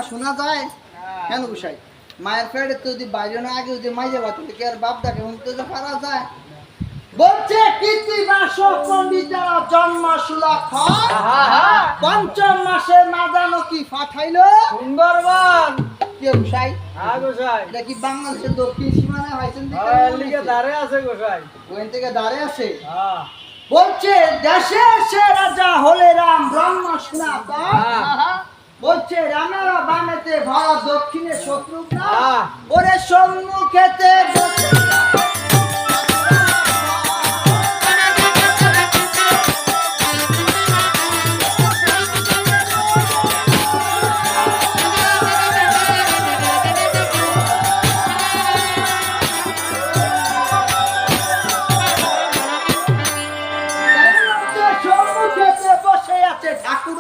শোনা যায় কেন গোসাই মায়ের পেটে তো যদি বাইরে না আগে যদি মাই যাবা তাহলে কি আর বাপ ডাকে তো পারা যায় বলছে কৃত্তিবাস পণ্ডিতেরা জন্ম সুলক্ষণ পঞ্চম মাসে না জানো কি পাঠাইলো সুন্দরবন কি গোসাই হ্যাঁ গোসাই এটা কি বাংলাদেশের দক্ষিণ সীমানা হয়েছেন দিকে দাঁড়ে আছে গোসাই ওখান থেকে দাঁড়ে আছে হ্যাঁ বলছে দেশে এসে রাজা হলে রাম ব্রহ্ম সনাতন বলছে রামেরা বামেতে ভরা দক্ষিণে শত্রুঘ্ন ওরে সম্মুখেতে বসে আছে ঠাকুর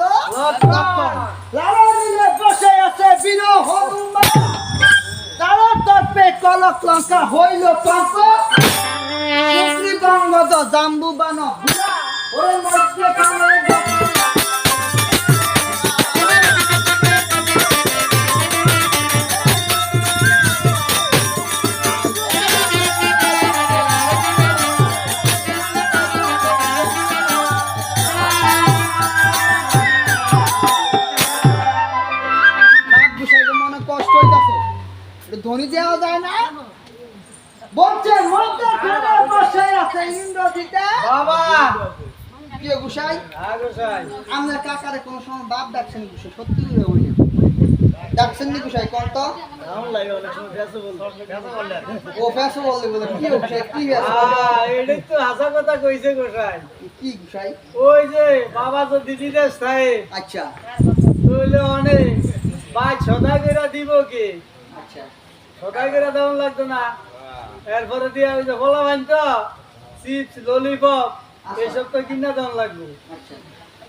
বসে আছে বীর হনুমান তারা তর্পে কলক লঙ্কা হইল পঙ্ক বঙ্গ জাম্বু বান ওর মধ্যে হইতাছে এটা ধ্বনি দেওয়া যায় না বলছে মধ্যে খানে বসে আছে ইন্দ্রজিতে বাবা কি গোসাই হ্যাঁ গোসাই আমরা কাকারে কোন সময় বাপ ডাকছেন গোসাই সত্যি করে বলি ডাকছেন নি গোসাই কোন তো নাম লাগে অনেক সময় ফেসে বললেন ও ফেসো বললে বলে কি গোসাই কি এটা তো হাসা কথা কইছে গোসাই কি গোসাই ওই যে বাবা তো দিদি দেশ থাকে আচ্ছা তাহলে অনেক ভাই সদা করে দিব কি আচ্ছা সদা করে দেওয়া লাগতো না এরপরে দিয়ে ওই যে বলা ভাই তো চিপস ললিপপ এসব তো কিনা দেওয়া লাগবে আচ্ছা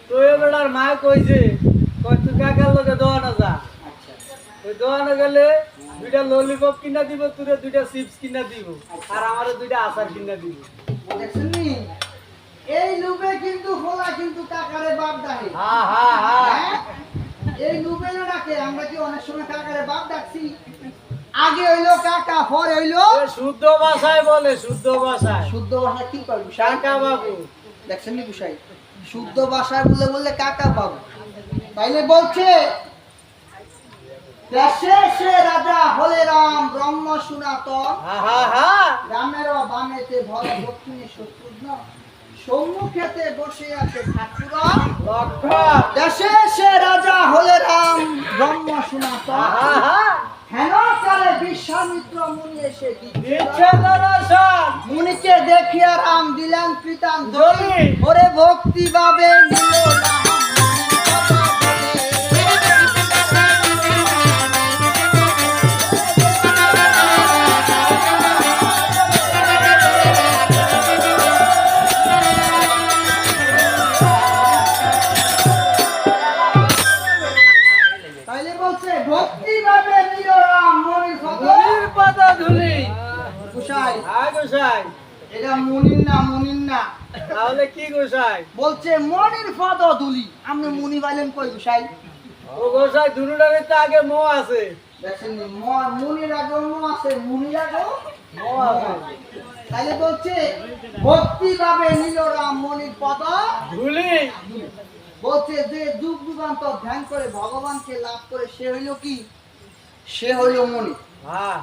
তো এবার মা কইছে কয় তুই কাকার লোকে দোয়ানো যা আচ্ছা ওই দোয়ানো গেলে দুইটা ললিপপ কিনা দিব তোরে দুইটা চিপস কিনা দিব আর আমারে দুইটা আচার কিনা দিব দেখছেন নি এই লুপে কিন্তু খোলা কিন্তু কাকারে বাপ ডাকে হ্যাঁ হ্যাঁ হ্যাঁ হ্যাঁ? এই লুপে না ডাকে আমরা কি অনেক সময় কাকারে বাপ ডাকছি আগে হইলো কাকা পরে হইলো এ শুদ্ধ ভাষায় বলে শুদ্ধ ভাষায় শুদ্ধ ভাষা কি কয় গোসাই কাকা বাবু দেখছেন নি গোসাই শুদ্ধ ভাষায় বলে বলে কাকা বাবু তাইলে বলছে দেশে সে রাজা হলে রাম ব্রহ্ম সনাতন হ্যাঁ হ্যাঁ হ্যাঁ রামের বামেতে ভয় দক্ষিণে শত্রুঘ্ন সম্মুখেতে বসে আছে ঠাকুর লক্ষণ দেশে সে রাজা হলে রাম ব্রহ্ম সনাতন হ্যাঁ হ্যাঁ হেন কালে বিশ্বামিত্র মুনি এসে দিচ্ছে দর্শন মুনিকে দেখিয়া রাম দিলেন কৃতান্ত জমি। ওরে ভক্তি ভাবে নিল রাম তাইলে বলছে ভক্তি ভাবে নিল রাম মনির ধুলির পাতা ধুলি গোসাই হ্যাঁ গোসাই এটা মনির না তাহলে কি গোসাই বলছে মনির পদ দুলি আপনি মুনি পাইলেন কই গোসাই ও গোসাই দুনুটারে তো আগে মো আছে দেখছেন নি, মুনির আগেও আছে মুনির আগেও মো আছে তাইলে বলছে ভক্তি ভাবে নিল রাম মনির পদ ধুলি বলছে যে যুগ যুগান্তর ধ্যান করে ভগবানকে লাভ করে সে হইল কি সে হইল মনি হ্যাঁ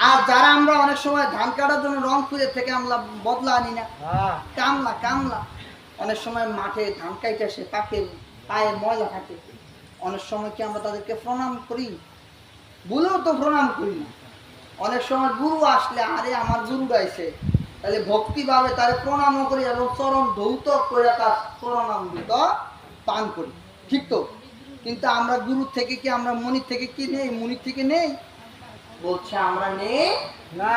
আর যারা আমরা অনেক সময় ধান কাটার জন্য রংপুরের থেকে আমরা বদলা আনি না হ্যাঁ কামলা অনেক সময় মাঠে ধান কাইতে আসে পাকে পায়ে ময়লা থাকে অনেক সময় কি আমরা তাদেরকে প্রণাম করি বলেও তো প্রণাম করি না অনেক সময় গুরু আসলে আরে আমার গুরু গাইছে তাহলে ভক্তি ভাবে তার প্রণামও করি এবং চরণ ধৌত করে তার প্রণাম দিত পান করি ঠিক তো কিন্তু আমরা গুরু থেকে কি আমরা মনির থেকে কি নেই মনির থেকে নেই বলছে আমরা নেই না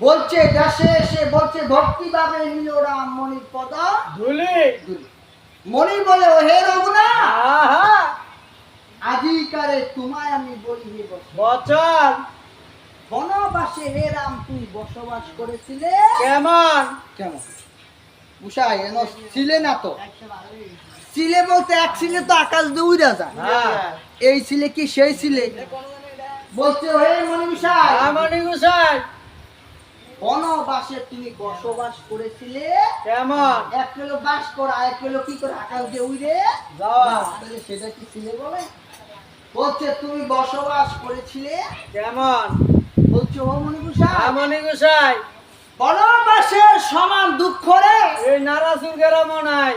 বলছে দেশে এসে বলছে ভক্তি ভাবে নিল রাম মনির পদ ধুলি মনি বলে ও হে রঘুনাথ হ্যাঁ হ্যাঁ আজিকারে তোমায় আমি বলি হে বচন বনবাসে হে রাম তুই বসবাস করেছিলে কেমন কেমন উষাই এন ছিলে না তো ছিলে বলতে এক ছিলে তো আকাশ দিয়ে উড়ে যায় হ্যাঁ এই ছিলে কি সেই ছিলে বলছে হে মনি উষাই আমনি গোসাই বনবাসে তুমি বসবাস করেছিলে কেমন এক কিলো বাস করা এক কিলো কি করে আকাশ দিয়ে উড়ে যাওয়া তাহলে সেটা কি ছিলে বলে বলছে তুমি বসবাস করেছিলে কেমন বলছে ও মনি উষাই আমনি গোসাই বনবাসের সমান দুঃখ রে এই নারাসুর গ্রাম নাই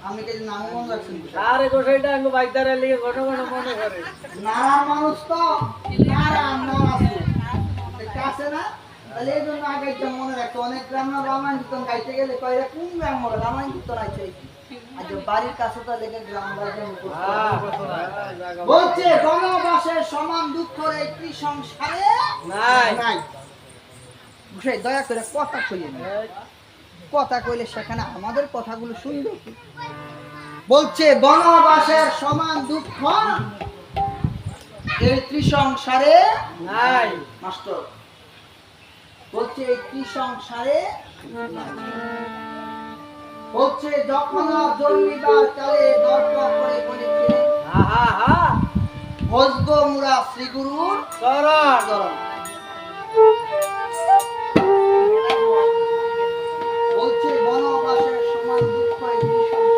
আমি কে নাম মনে রাখছেন আরে গোসাইটা আঙ্গ বাইদারে লিগে ঘন ঘন মনে করে নারার মানুষ তো কাছে না তাহলে এই জন্য আগে একটা মনে রাখতো অনেক গ্রাম না রামায়ণ কীর্তন গাইতে গেলে কয়রা কোন গ্রাম বলে রামায়ণ কীর্তন আইছে আর যে বাড়ির কাছে তো লেগে গ্রাম বলছে বনবাসের সমান দুঃখ রে কি সংসারে নাই নাই বুঝে দয়া করে কথা কইলেন কথা কইলে সেখানে আমাদের কথাগুলো শুনবে কি বলছে বনবাসের সমান দুঃখ এই ত্রিসংসারে নাই মাস্টার বলছে এই ত্রিসংসারে বলছে যখন জন্মিবার কালে দরকার করে বলেছে হা হা হা ভজব মুরা শ্রীগুরুর চরণ চরণ বলছে বনবাসের সমান দুঃখ এই ত্রিসংসারে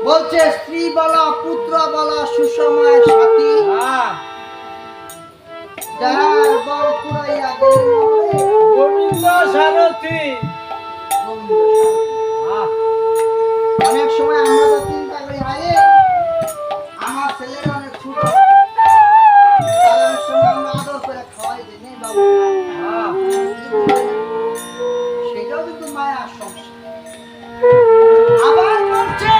বলছে বলছে স্ত্রী বলা পুত্র বলা সুসময়ের সাথী হ্যাঁ যার বল কুড়াইয়া গেলেন মরে। গোবিন্দ সারথি গোবিন্দ সারথি। হ্যাঁ অনেক সময় আমরা তো চিন্তা করি আরে আমার ছেলেরা অনেক ছোট, তাহলে অনেক সময় আমরা আদর করে খাওয়াই দিই নে বাবু হ্যাঁ সেটাও কিন্তু মায়ার সংসার। আবার বলছে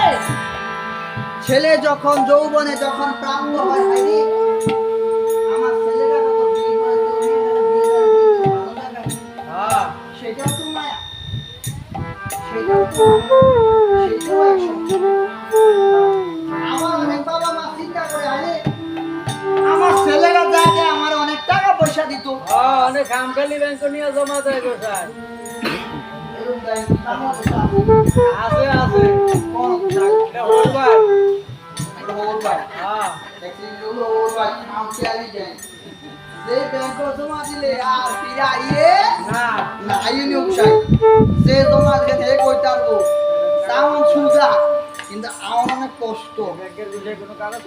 ছেলে যখন যৌবনে যখন প্রাপ্ত হয় হয়নি আমার ছেলেটা কত বিয়ে করে তো ভালো জায়গায়, হ্যাঁ সেটাও তো মায়া, সেটাও তো সেটাও এক সংসার। আমার অনেক বাবা মা চিন্তা করে আরে আমার ছেলেরা যাকে আমার অনেক টাকা পয়সা দিত হ্যাঁ অনেক খামখালি ব্যাংক নিয়ে জমা দেয় গোসাই এরকম দেয়, তার মধ্যে আছে আছে কোন কোথায় এটা হলবার একটা ওর ভাই হ্যাঁ দেখি লোলো ওর ভাই নাম খেয়ালি যায় যে ব্যাংক জমা দিলে আর ফিরে আইয়ে না না আইনি উৎসাহ যে তোমার কাছে কইতে পারবো সামান সুজা কিন্তু আমার অনেক কষ্ট ব্যাংকের বিষয়ে কোনো কাগজ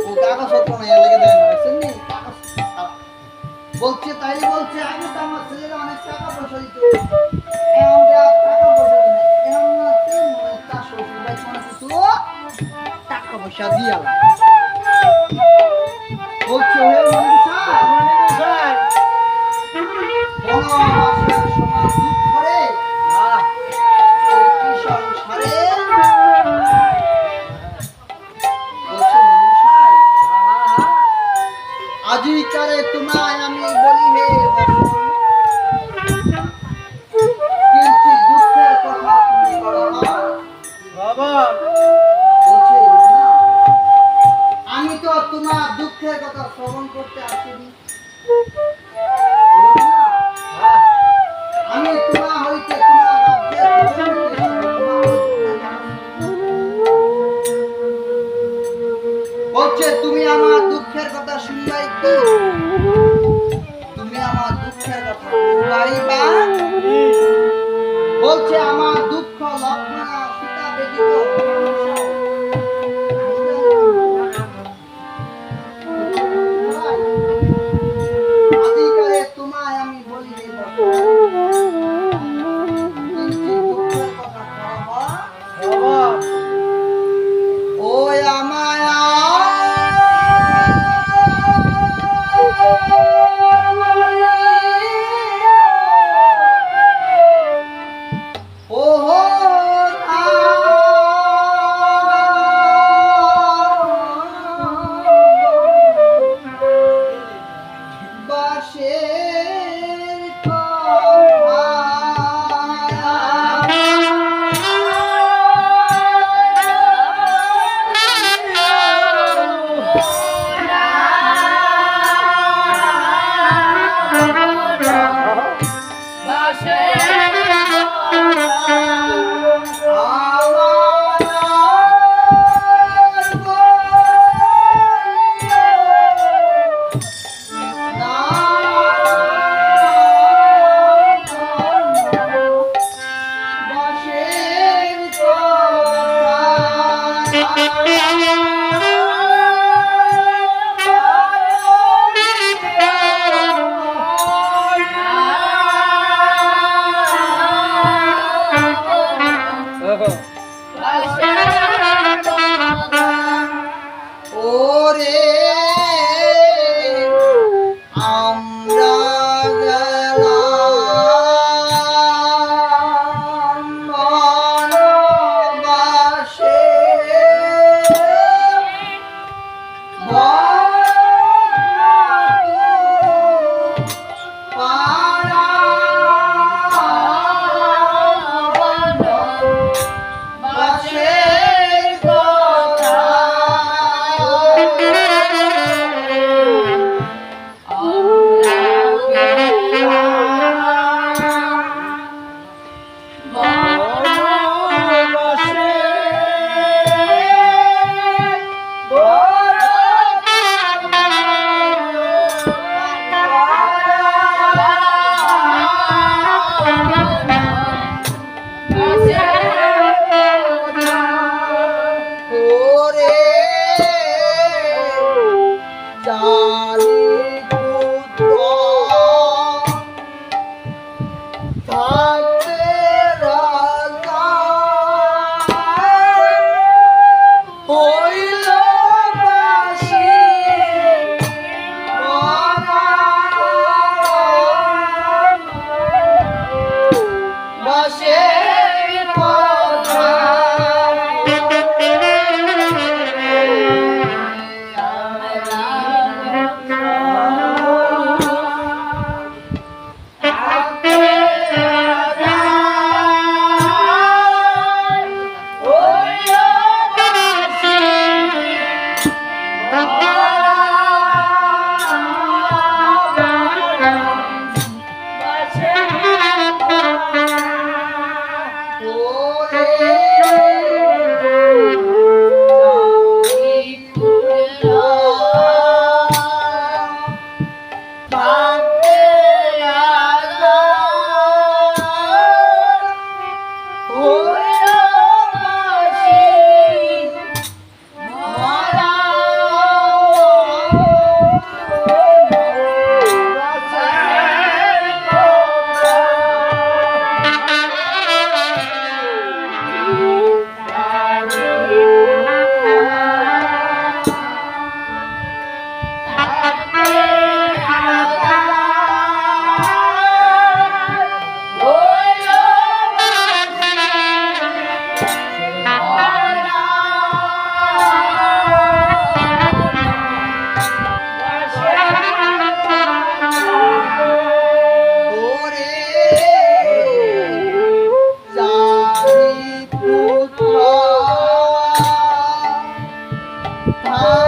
ও কাগজপত্র নাই লাগে দেয় না বুঝছেন নি? কাগজ ছাড়া। বলছে তাইলে বলছে আগে তো আমার ছেলেরা অনেক টাকা পয়সা দিত এখন যে আর টাকা পয়সা দেয় না এখন হচ্ছে মনে তার শ্বশুর ভাই কোনো কিছু টাকা পয়সা দিয়া বলছে হে মনীষা মানে গোসাই বনবাসের সমান দুঃখ করে হ্যাঁ এই সংসারে বলছে মনীষায় আজিকারে তোমায় আমি বলি হে বসন কিন্তু দুঃখের কথা তুমি বলো না। বাবা বলছে না আমি তো তোমার দুঃখের কথা শ্রবণ করতে আসিনি, বলো না, হ্যাঁ আমি তোমার হইতে তোমার রাজ্যের ভ্রমণ করতে এসেছি, তোমার দুঃখের জানো না। বলছে তুমি আমার দুঃখের কথা শুনবাই কি, তুমি আমার দুঃখের কথা বুঝবাই বা, বলছে আমার দুঃখ লক্ষণা সীতা ব্যতীত মানুষের আদিকালে তোমায় আমি বলি রে বসো, কিঞ্চিৎ দুঃখের কথা কহ, বাবা ওই আমায় ও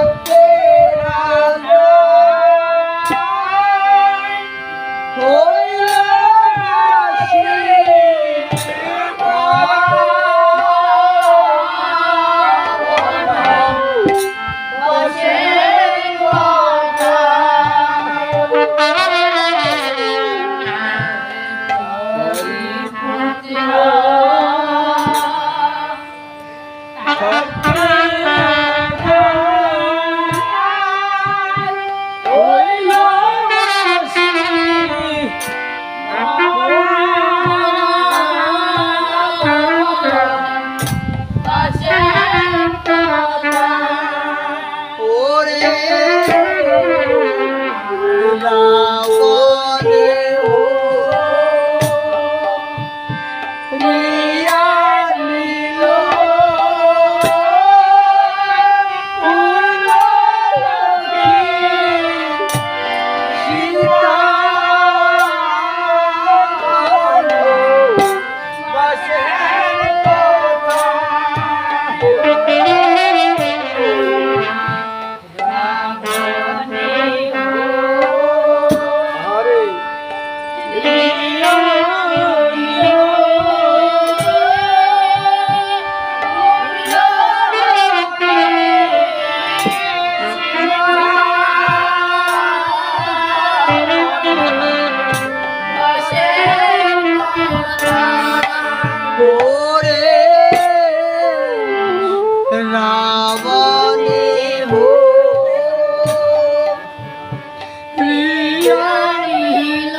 থাকতে রাজা হইল ওরে রাবণে ও রিয়া নীল সীতা বাসের কথা ওরে রাবণে হো প্রিয়া নীল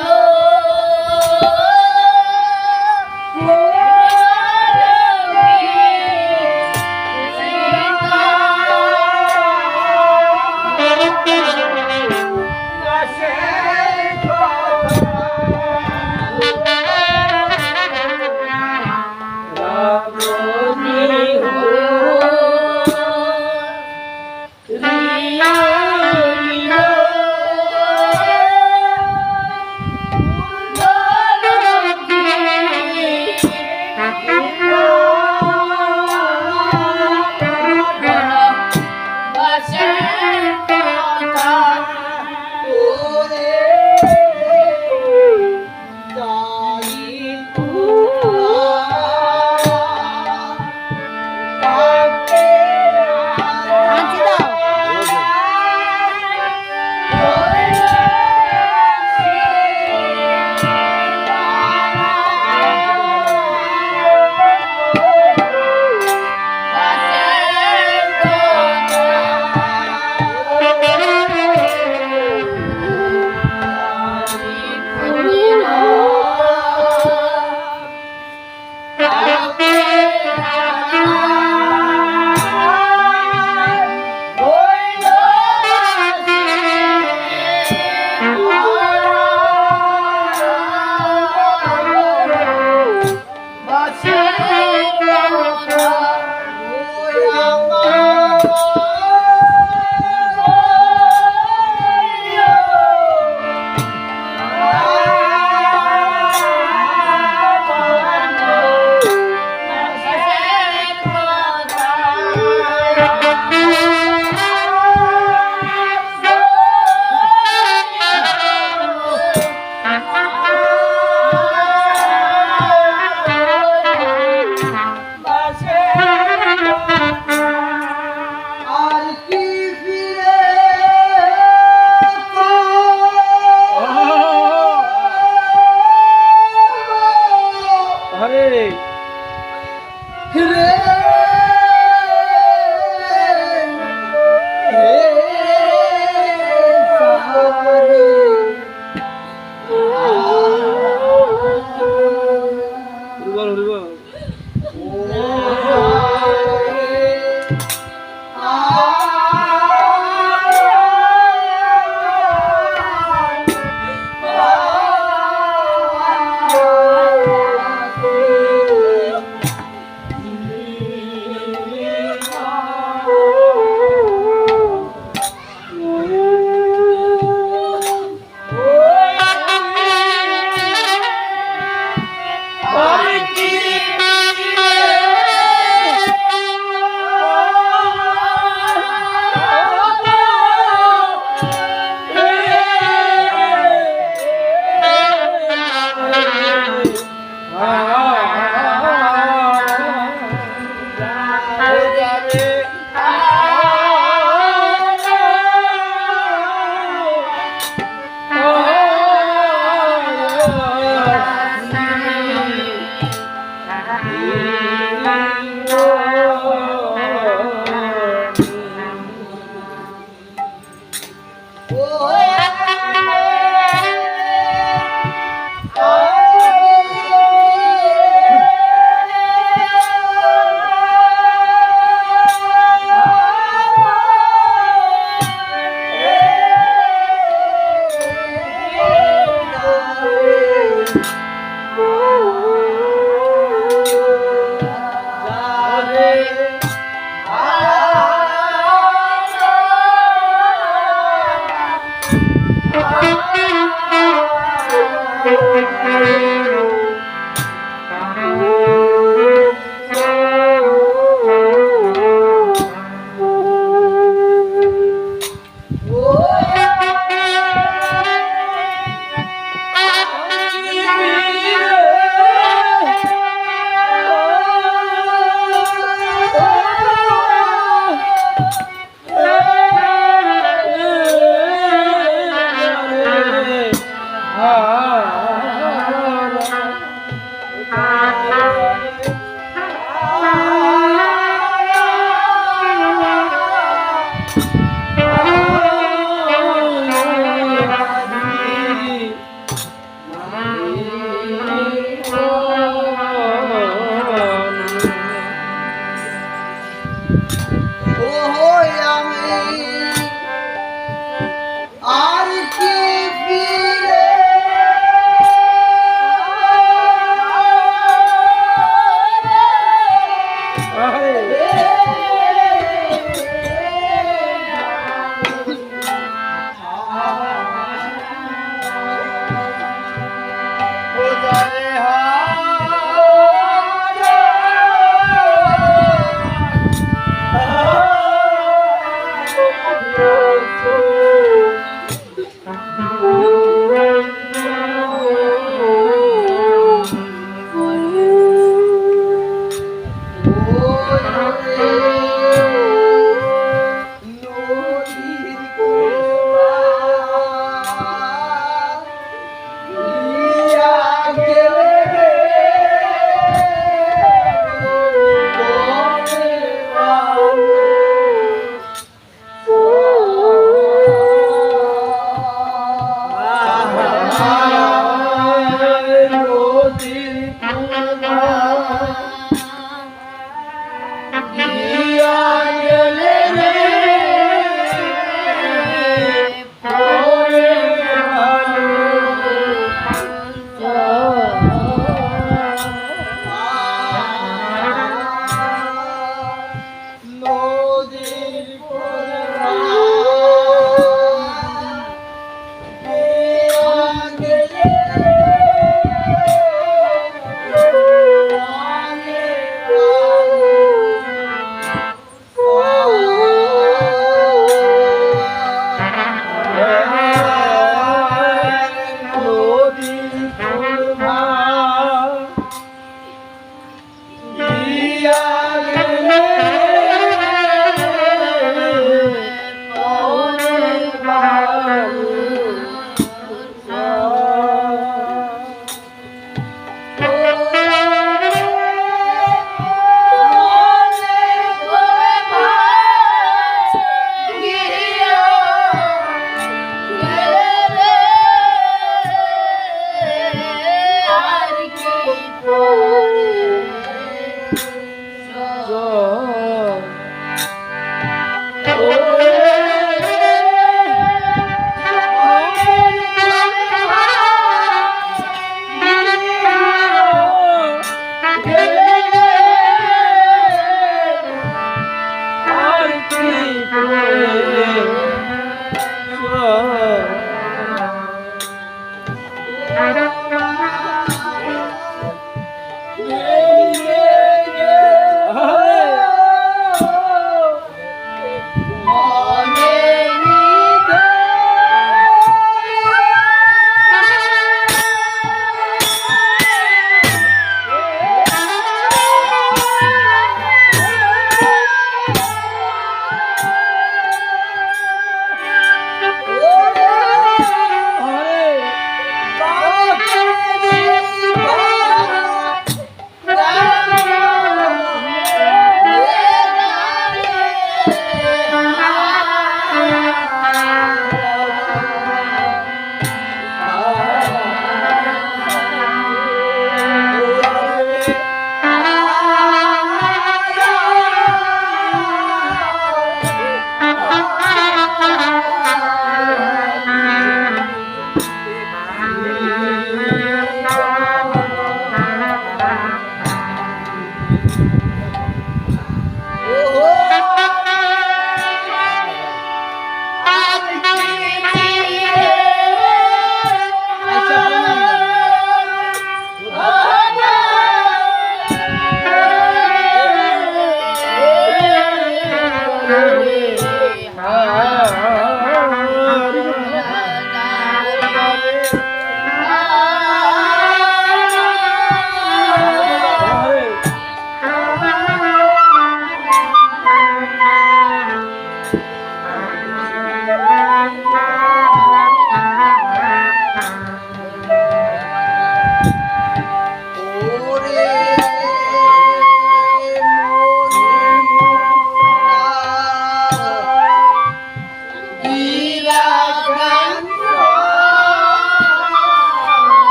রে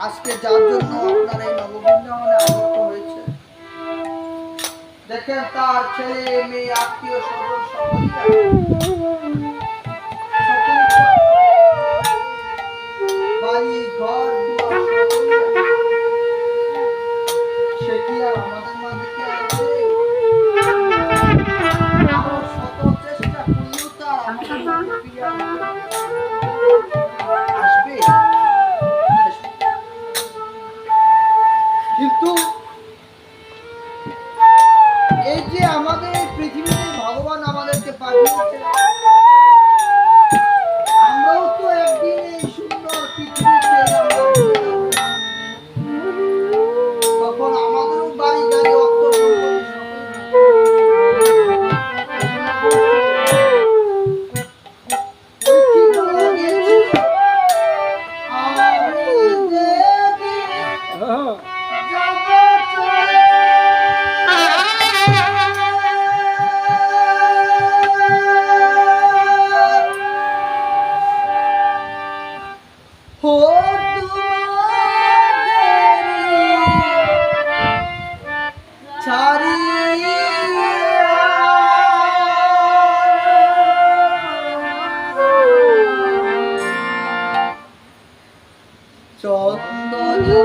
আজকে যার জন্য আপনার এই নববৃন্দাবনে আগত হয়েছে, দেখেন তার ছেলে মেয়ে আত্মীয় স্বজন বাড়ি ঘর সে কি আর আমাদের মাঝে কি আছে? আমরা শত চেষ্টা করলেও তার আমাদের মাঝে ফিরে আসবে। কিন্তু এই যে আমাদের পৃথিবীতে ভগবান আমাদেরকে পাঠিয়েছে, আমরাও তো একদিন এই সুন্দর পৃথিবীতে তখন আমাদেরও চন্দনে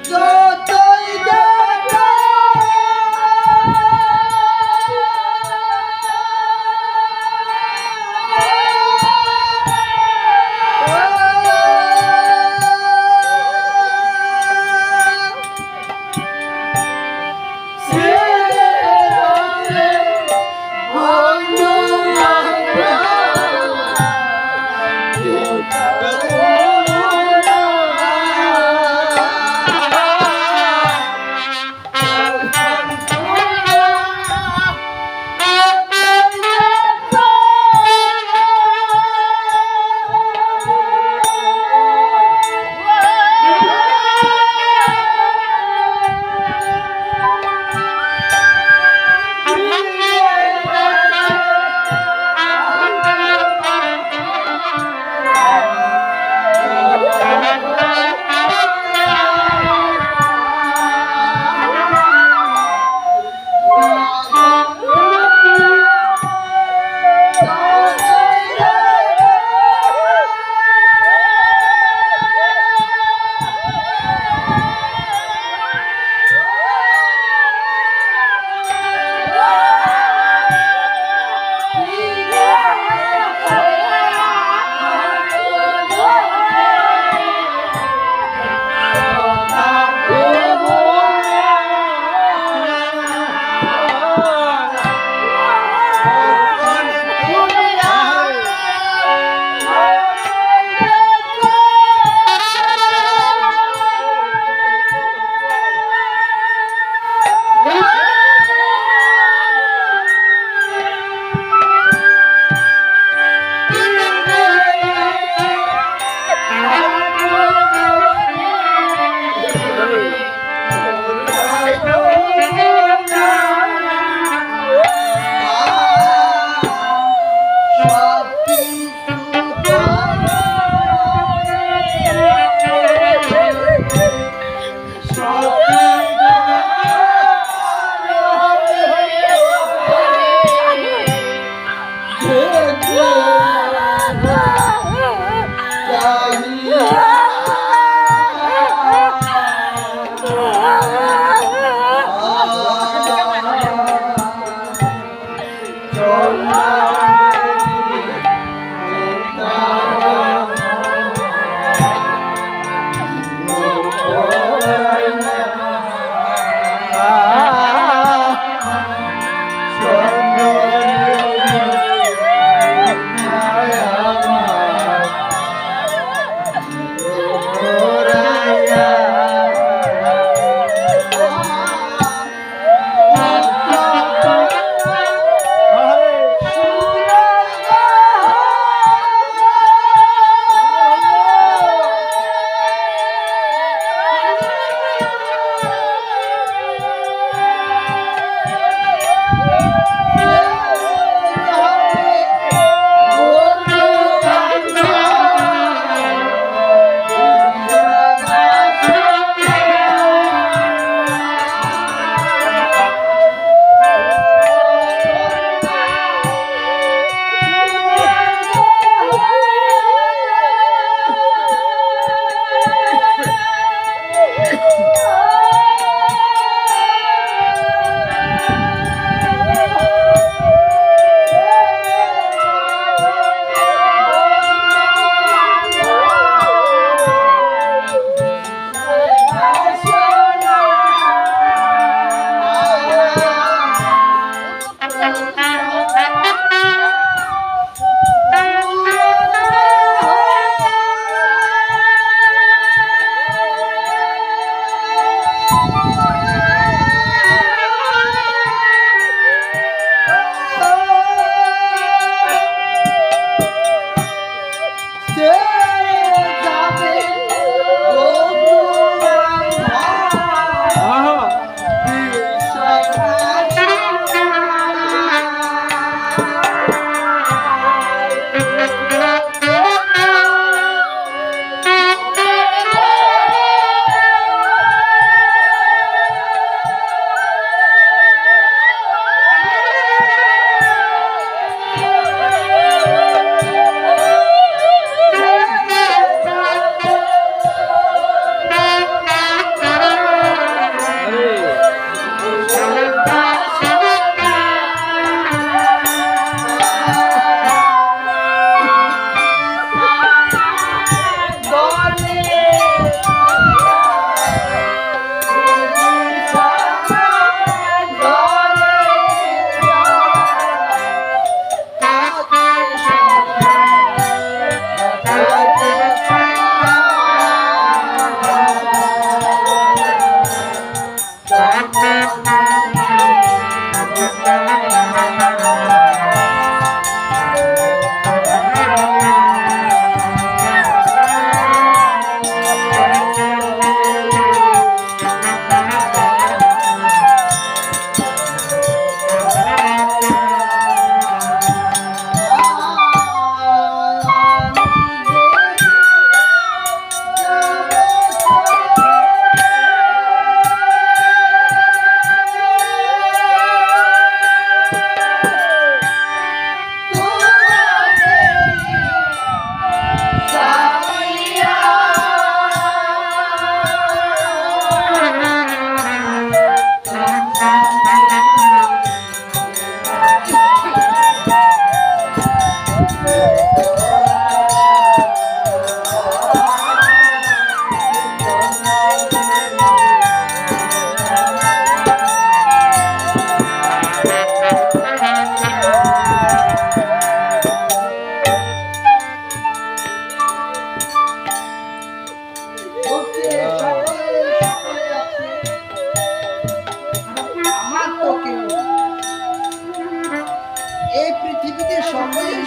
যতই দেখো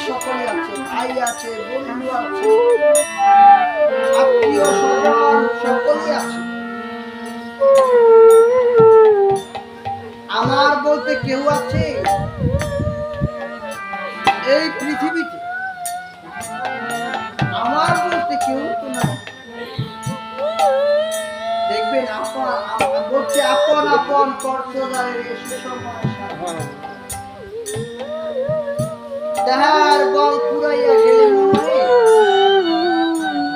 সকলে আছে, ভাই আছে, বন্ধু আছে, আত্মীয় স্বজন সকলে আছে। আমার বলতে কেউ আছে এই পৃথিবীতে? আমার বলতে কেউ তো না। দেখবেন বলছে আপন আপন কর্তদারের দেহার বল পুরাইয়া গেলে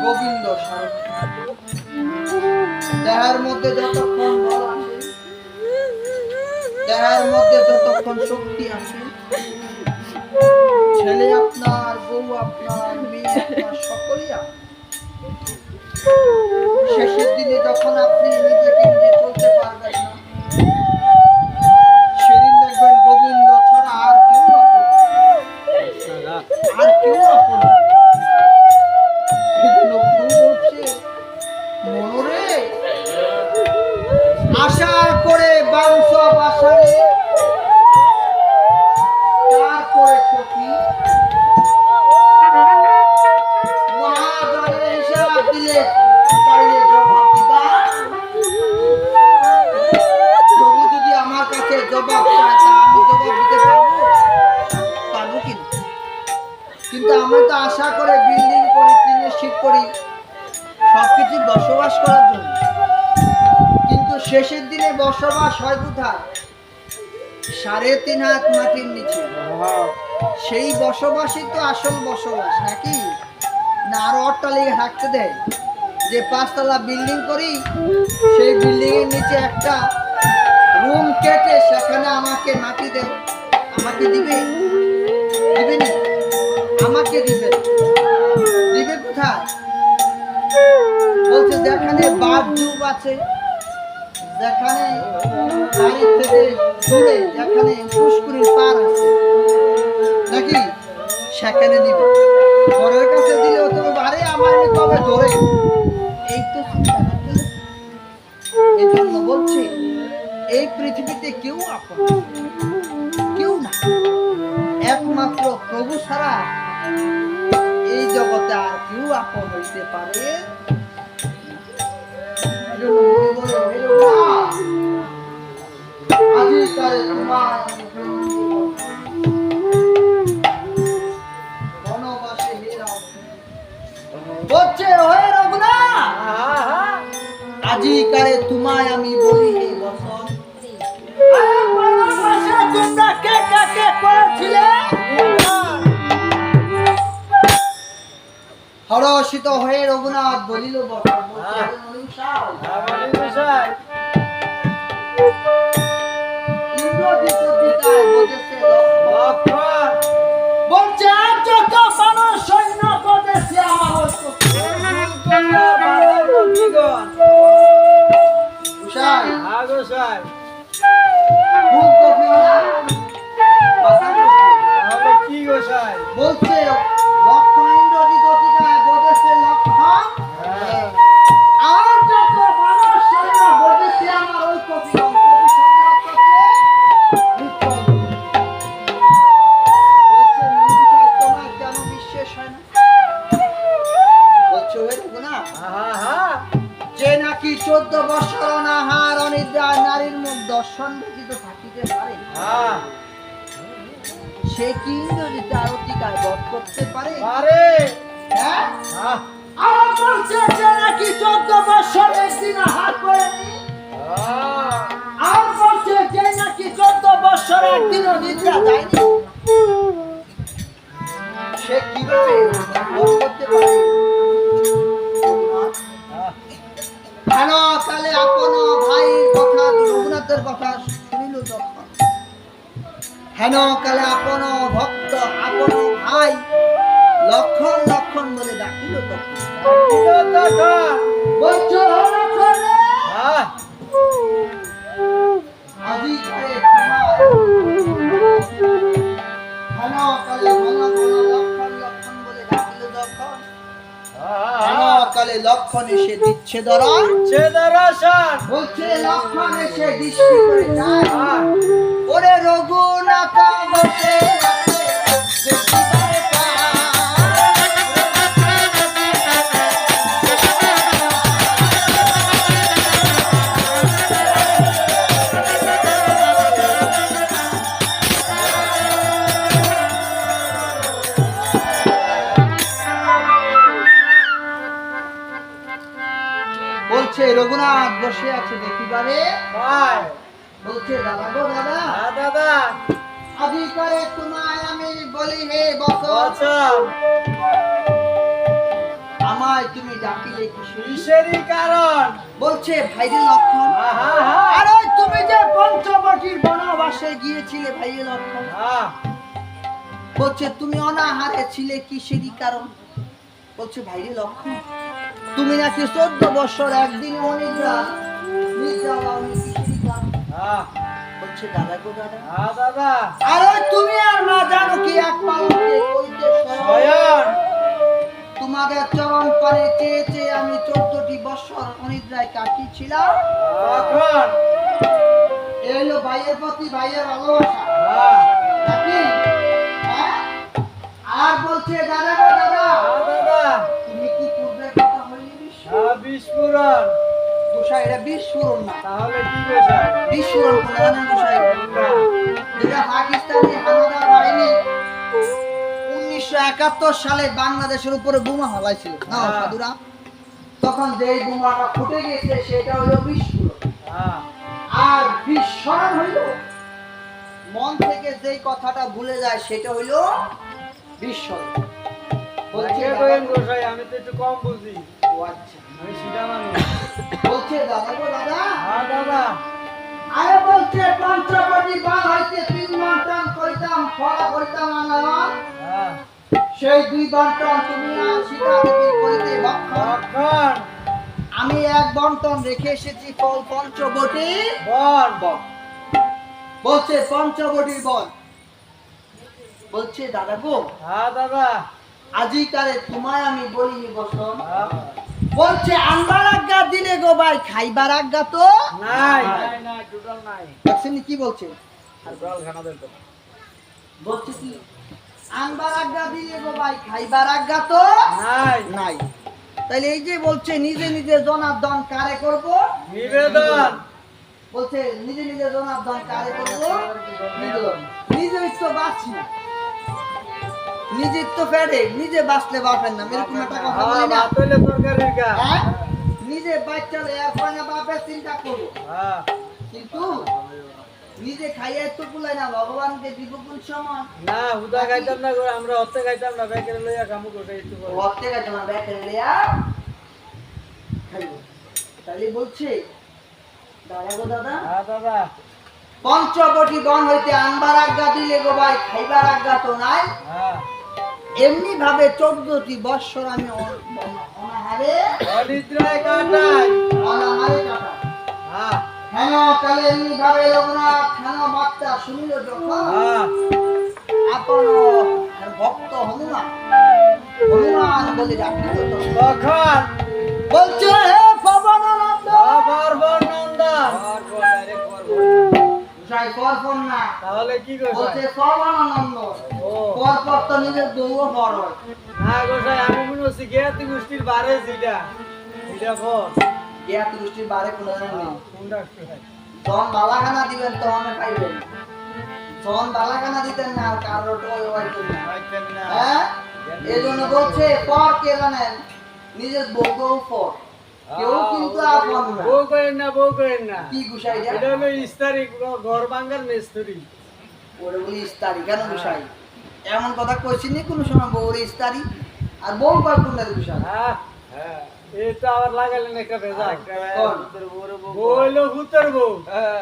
গোবিন্দ দেহার মধ্যে যতক্ষণ বল আছে, দেহার মধ্যে যতক্ষণ শক্তি আছে, ছেলে আপনার, বউ আপনার, মেয়ে আপনার, সকলেই আপনার। শেষের দিনে যখন আপনি নিজেকে নিজে চলতে পারবেন না, সেদিন দেখবেন গোবিন্দ ছাড়া আর কেউ আপন, আর কেউ আপন। মনোরে আশা করে বাউস বাসারে তারপরে সখী মহাদয়ে হিসাব দিলে তাইলে জবাব দিবা। প্রভু যদি আমার কাছে জবাব চায় তা আমি জবাব দিতে পারবো কিনা? কিন্তু আমরা তো আশা করে বিল্ডিং করি, টিনের শীত করি, সবকিছু বসবাস করার জন্য। কিন্তু শেষের দিনে বসবাস হয় কোথায়? 3.5 হাত মাটির নিচে। সেই বসবাসই তো আসল বসবাস নাকি? না আরো অট্টালিকা থাকতে দেয়? যে 5 তলা বিল্ডিং করি, সেই বিল্ডিং এর নিচে একটা রুম কেটে সেখানে আমাকে মাটি দেয়, আমাকে দিবে? দিবে না, আমাকে দিবে। দিবে কোথায়? বলছে যেখানে বাথরুম আছে, যেখানে বাড়ি থেকে দূরে যেখানে পুষ্করির পার আছে নাকি, সেখানে দিবে। ঘরের কাছে দিলেও তুমি আরে আমার কবে ধরে, এই তো চিন্তা নাকি? এই জন্য বলছে এই পৃথিবীতে কেউ আপন না, কেউ না, একমাত্র প্রভু ছাড়া এই জগতে আর কেউ আপন হইতে পারে। এজন্য মুনি বলে, হে রঘুনাথ, আজিকারে তোমায় আমি বনবাসে হে রাম। বলছে হে রঘুনাথ, আজিকারে তোমায় আমি বলি হে বসন, তোমরা কে কাকে করেছিলে? হরষিত হয়ে রঘুনাথ বলিল বসন, বলছে হে মনীষায়, ইন্দ্রজিৎ অধিকায় বদেছে লক্ষণ। বলছে আর যত মানুষ সৈন্য বদেছে আমার গোসাই, গোসাই খুব কফি না, মাথা কফি। তাহলে কি গোসাই? বলছে লক্ষণ ইন্দ্রজিৎ অধিকায় বদেছে লক্ষণ, আর যত মানুষ সৈন্য বদেছে আমার ওই কফি। কফি শব্দ করছে উত্তম। বলছে মনীষায় তোমার কেন বিশ্বাস হয় না? বলছে হে রঘুনাথ, যে নাকি 14 বছর অনাহার অনিদ্রা নারীর মুখ দর্শন ব্যতীত থাকিতে পারে, সে কি ইন্দ্রজিৎ আরতিকায় বধ করতে পারে? হ্যাঁ? আর বলছে যে নাকি 14 বছর একদিন আহার করেনি, আর বলছে যে নাকি 14 বছর একদিনও নিদ্রা যায়নি, সে কিভাবে বধ করতে পারে? হেন কালে আপন ভাইয়ের কথা রঘুনাথের কথা শুনিল যখন, হেন কালে আপন ভক্ত আপন ভাই লক্ষণ লক্ষণ বলে ডাকিল তখন। বলছো লক্ষণ রে, আজিকারে তোমার হেন কালে ঘন ঘন লক্ষণ লক্ষণ বলে ডাকিল যখন, হেন কালে লক্ষণ এসে দিচ্ছে দরণ, বলছে লক্ষণ এসে দৃষ্টি করে যায়, ওরে রঘুনাথ বসে বলছে রঘুনাথ বসে আছে দেখিবারে, বলছে দাদা গো দাদা, আজিকারে তোমায় আমি বলি হে বসন, আমায় তুমি ডাকিলে কিসেরই কারণ? বলছে ভাইরে লক্ষণ, আরে তুমি যে পঞ্চবটির বনবাসে গিয়েছিলে ভাইরে লক্ষণ, বলছে তুমি অনাহারে ছিলে কিসেরই কারণ? বলছে ভাইরে লক্ষণ, তুমি নাকি 14 বছর একদিন অনিদ্রা নিদ্রা পাওনি কিসেরই কারণ? বলছে দাদা গো দাদা, আরে তুমি আর না জানো কি এক পালকে কইতে শয়ন, তোমাদের চরণ পানে চেয়ে চেয়ে আমি 14টি বছর অনিদ্রায় কাটিয়েছিলাম। এই হলো ভাইয়ের প্রতি ভাইয়ের ভালোবাসা নাকি? হ্যাঁ? আর বলছে দাদা গো দাদা, তুমি কি পূর্বের কথা হইলি বিস্ফোরণ? গোসাই এটা বিস্ফোরণ না, তাহলে কি গোসাই? বিস্ফোরণ কোন জানেন গোসাই? যেটা পাকিস্তানি হানাদার বাহিনী 1971 সালে বাংলাদেশের উপরে বোমা হামলাইছিল না সাধুরা, তখন যেই বোমাটা ফুটে গেছে সেটা হলো বিস্ফোরণ। আর বিস্ফোরণ হইল মন থেকে যেই কথাটা ভুলে যায় সেটা হইল বিস্ফোরণ। বলছে গোসাই আমি তো একটু কম বুঝি। ও আচ্ছা, আমি সিধা মানুষ। বলছে দাদা গো দাদা, আরে বলছে পঞ্চবটি বাল হইতে 3 বন্টন কইতাম ফলা কইতাম আনাম, সেই 2 বন্টন তুমি আর সীতা দেবী কইতে লক্ষণ, আমি 1 বন্টন রেখে এসেছি ফল পঞ্চবটি বন। বলছে পঞ্চবটির বন। বলছে দাদা গো দাদা, আজিকারে তোমায় আমি বলি বসন, বলছে আনবার আজ্ঞা দিলে গো ভাই খাইবার আজ্ঞা তো নাই টোটাল নাই দেখছেন কি বলছে আর জল খানা দেন তো বলছে কি আনবার আজ্ঞা দিলে গো ভাই খাইবার আজ্ঞা তো নাই নাই তাহলে এই যে বলছে নিজে নিজে জনার্দন কারে করব নিবেদন বলছে নিজে নিজে জনার্দন কারে করব নিবেদন নিজে তো বাঁচি না নিজের তো ফেরে নিজে বাঁচলে বাপের না এরকম একটা কথা বলি না ভাত হইলে তরকারির গা হ্যাঁ? নিজে বাচ্চা এরপরে বাপের চিন্তা করবো হ্যাঁ কিন্তু নিজে খাইয়ে তো কুলাই না ভগবানকে দিব কোন সময় না হুদা খাইতাম না করে আমরা হতে খাইতাম না বেকের লইয়া কামু করে একটু করে ভক্তে গেছে না ব্যাকে লিয়া খাইবো তাহলে বলছে দাদা গো দাদা হ্যাঁ দাদা পঞ্চবটি বন হইতে আনবার আজ্ঞা দিলে গো ভাই খাইবার আজ্ঞা তো নাই হ্যাঁ এমনি ভাবে 14টি বৎসর আমি অনাহারে অনিদ্রায় কাটাই অনাহারে কাটাই হ্যাঁ কেন তাহলে এমনি ভাবে লোকনাথ কেন বার্তা শুনিল যখন হ্যাঁ আপন ভক্ত হনুমান হনুমান বলে ডাকিল তখন বলছে হে পবনানন্দ পর্বনন্দন যাই করবন না তাহলে কি বলছে করছে পবনানন্দ ও পরপর তো নিজের দৌড় বড় হয় না গোসাই আমি মনে হচ্ছি জ্ঞাতি গোষ্ঠীর বারে যেটা এটা বল জ্ঞাত দৃষ্টির বারে কোনো জানেন নেই কোনটা গোসাই? জন বালাখানা দিবেন তো অনেক পাইবেন জন বালাখানা দিতেন না আর কারোর ওই ওই করবেন পাইতেন না। হ্যাঁ এই জন্য বলছে পর কে জানেন নিজের বউকেও পর কেউ কিন্তু আপন না বউ করেন না বউ করেন না কি গুসাই এটা দেয় হলো ইস্তারি ঘর ভাঙ্গার মিস্ত্রি ওরে বলি ইস্তারি কেন গুসাই এমন কথা কইছি নি কোনো সময় বউরে ইস্তারি আর বউ কয় কোনটা গুসাই হ্যাঁ এটা আবার লাগালেন একটা ভেজাল কোন? বউ হইলো ভূতের বউ হ্যাঁ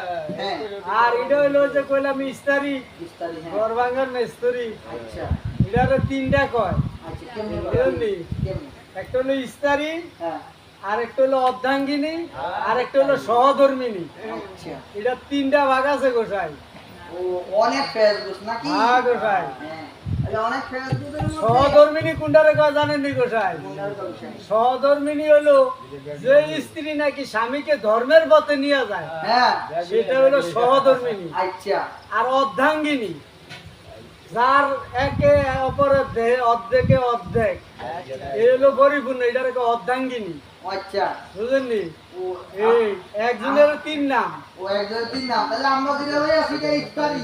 আর এটা হইলো যে কইলাম ইস্তারি ইস্তারি হ্যাঁ ঘর ভাঙ্গার মিস্ত্রি আচ্ছা এটা তিনটা কয় আচ্ছা কেমন বুঝলি? কেমন একটা হলো ইস্তারি হ্যাঁ আর একটা হলো অর্ধাঙ্গিনী আর একটা হলো সহধর্মিনী আচ্ছা এটা তিনটা ভাগ আছে গোসাই ও অনেক ফেসবুক নাকি হ্যাঁ গোসাই হ্যাঁ তাহলে অনেক ফেসবুকের মধ্যে সহধর্মিনী কোনটারে কয় জানেন নি গোসাই কোনটার গুসাই? সহধর্মিনী হলো যে স্ত্রী নাকি স্বামীকে ধর্মের পথে নিয়ে যায় হ্যাঁ সেটা হলো সহধর্মিনী আচ্ছা আর অর্ধাঙ্গিনী যার একে অপরের দেহে অর্ধেকে অর্ধেক এই হলো পরিপূর্ণ এটার অর্ধাঙ্গিনী আচ্ছা বুঝলেননি ও এই একজনের তিন নাম ও একজন তিন নাম তাহলে আমরা যেটা লই আসি এটা ইফতারি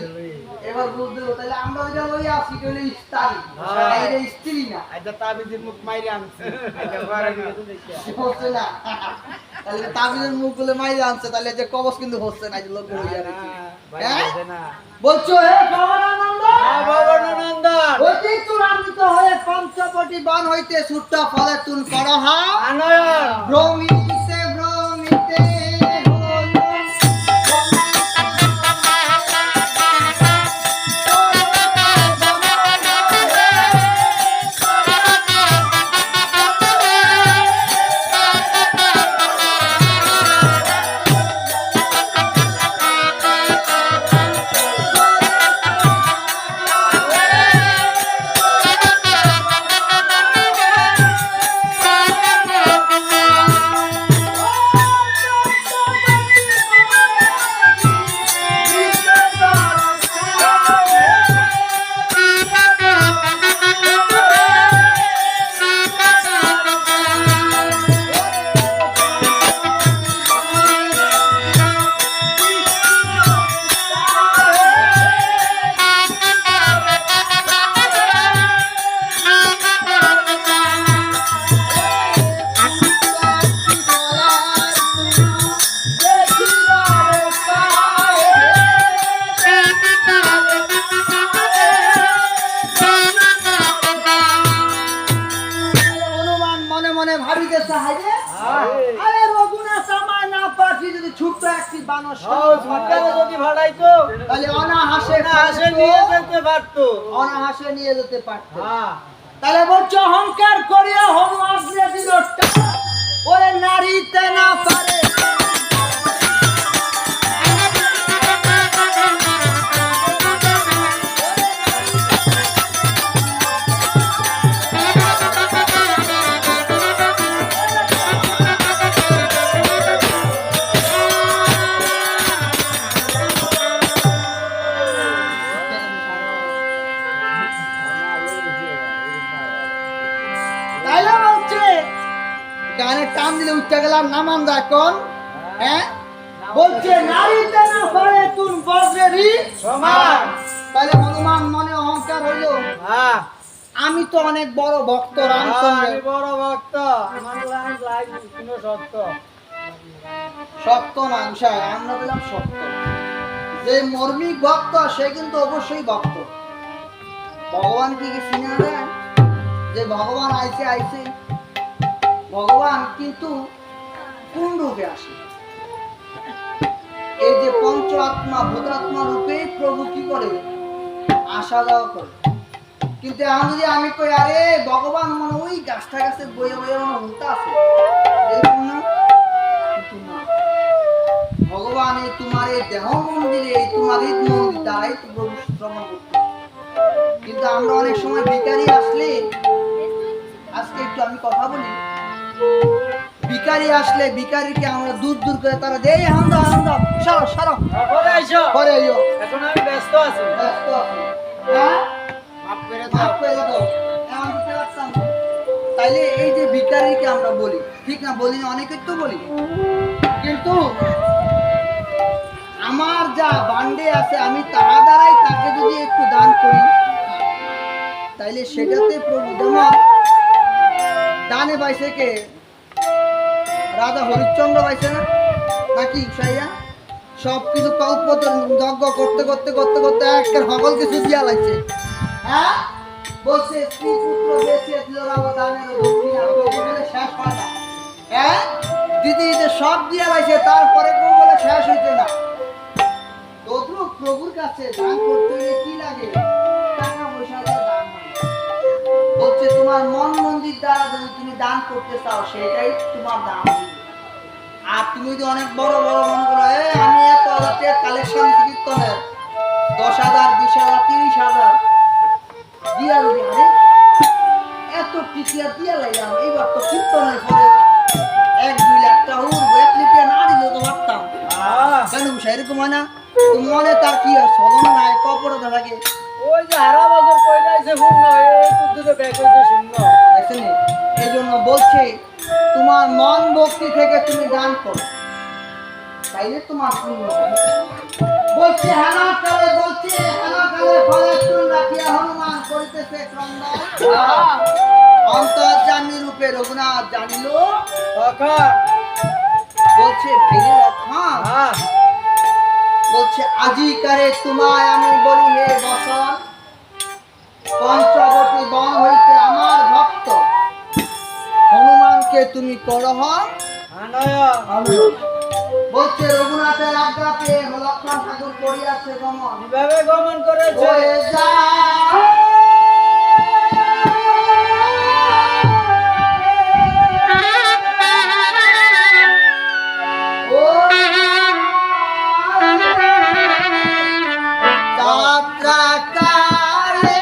এবার বুঝতে হবে তাহলে আমরা যেটা লই আসি এটা হলো ইফতারি হ্যাঁ। এটা স্ত্রী না আচ্ছা তাবিজের মুখ মাইরে আনছি হচ্ছে না তাহলে তাবিজের মুখ গুলো মাইরে আনছে তাহলে যে কবচ কিন্তু হচ্ছে না যে লোক হয়ে যাবে বলছো হে ভবনানন্দ ভবনানন্দন অতি চূড়ান্বিত হয়ে পঞ্চবটি বান হইতে ছুট্ট ফলে তুন করহ আনয়ন ভ্রমিতে ভ্রমিতে হলো হনুমান মনে মনে ভাবিতেছে হাইরে আরে রঘুনাথ আমায় না পাঠি যদি ছোট্ট একটি বানর সরকারে যদি ভাড়াইতো তাহলে অনাহাসে আসে নিয়ে যেতে পারতো অনাহাসে নিয়ে যেতে পারত হ্যাঁ তাহলে বলছো অহংকার করিয়া হনু আশ্রে দিল ওরে নারীতে না পারে গেলাম নামান যায় কোন হ্যাঁ বলছে নারীতে না পারে তুন বজ্রেরই সমান। তাহলে হনুমান মনে অহংকার হইলো হ্যাঁ আমি তো অনেক বড় ভক্ত আমি রামচন্দ্রের বড় ভক্ত, আমার লাইন কোনো সত্য। সত্য না উষায় আমরা বললাম সত্য যে মর্মিক ভক্ত সে কিন্তু অবশ্যই ভক্ত ভগবান কি চিনা দেয় যে ভগবান আইছে আইছে ভগবান কিন্তু কোন রূপে আসে এই যে পঞ্চ আত্মা ভূতাত্মা রূপে প্রভু কি করে আসা যাওয়া করে কিন্তু আমি কই আরে ভগবান মনে ওই গাছটা গাছে বয়ে বয়ে মনে হতে আছে এরকম না কিন্তু না ভগবান এই তোমার এই দেহ মন্দিরে এই তোমার এই মন্দির দ্বারাই তো প্রভু শ্রমণ করতে কিন্তু আমরা অনেক সময় ভিখারি আসলে আজকে একটু আমি কথা বলি ভিখারি আসলে ভিখারিকে আমরা দূর দূর করে তারা দেই হান্দা হান্দা সরো সরো পরে আইসো, পরে আইও এখন আমি ব্যস্ত আছি। ব্যস্ত আছি হ্যাঁ মাফ করে মাফ দাও। করে দাও এমন দিতে পারতাম না। তাইলে এই যে ভিখারিকে আমরা বলি ঠিক না বলি না অনেকের তো বলি কিন্তু আমার যা বান্ডে আছে আমি তার দ্বারাই তাকে যদি একটু দান করি তাইলে সেটাতে প্রভু যেমন দানে পাইছে কে রাজা হরিশ্চন্দ্র পাইছে না নাকি সাইয়া সব কিছু কল্প যজ্ঞ করতে করতে করতে করতে একটা সকল কিছু দিয়া লাগছে হ্যাঁ বলছে স্ত্রী পুত্র দেশে দিল রাজা দানের দক্ষিণা বলে শেষ হয় না হ্যাঁ দিদি দিদি সব দিয়া লাগছে তারপরে কেউ বলে শেষ হইছে না তদ্রুপ প্রভুর কাছে দান করতে হলে কি লাগে টাকা পয়সা দিয়ে দান হয় না। বলছে তোমার মন মন্দির দ্বারা যদি তুমি দান করতে চাও সেটাই তোমার দান হবে। আর তুমি যদি অনেক বড় বড় মনে করো আমি এত কালেকশন কীর্তনের 10,000 20,000 30,000 দিয়া যদি আরে এত টিকিয়া দিয়া লাগলাম এইবার তো কীর্তনের পরে 1-2 লাখ টাকা উঠবো 1 লিটিয়া না দিলে তো পারতাম কেন বিষয় এরকম হয় না তো মনে তার কি হয় সদন নাই কপড়ে থাকে ওই যে হারা বছর কইরা আইছে শূন্য, এই কুদ্দুতে ব্যাগ হইছে শূন্য। দেখছেন এই জন্য বলছে তোমার মন ভক্তি থেকে তুমি দান করো তাইলে তোমার পুণ্য হবে। বলছে হানা কালে ফলে চুন রাখিয়া হনুমান করিতেছে ক্রন্দন অন্তর্যামী রূপে রঘুনাথ জানিল তখন বলছে ভেঙে লক্ষণ হ্যাঁ বলছে আজিকারে তোমায় আমি বলি হে বসন পঞ্চবটী বন হইতে আমার ভক্ত হনুমানকে তুমি করহ আনয় বলছে রঘুনাথের আজ্ঞা পেয়ে লক্ষণ ঠাকুর করিয়াছে গমন কিভাবে গমন করেছে? হয়ে যা ও যাত্রা কালে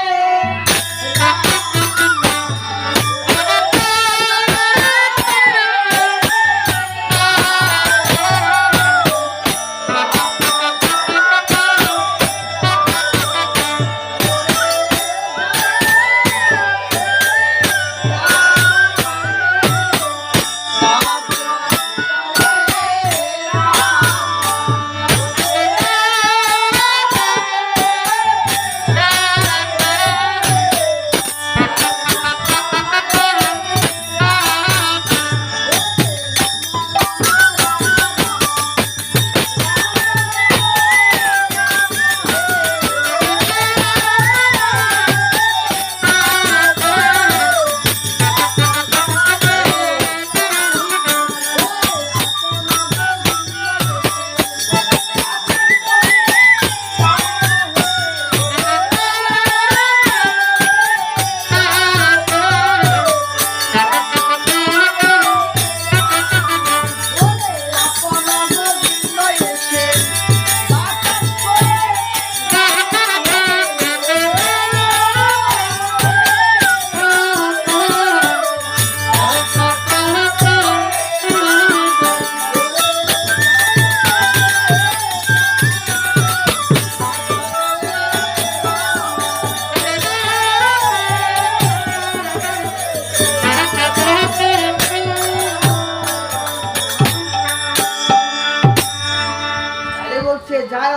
যায়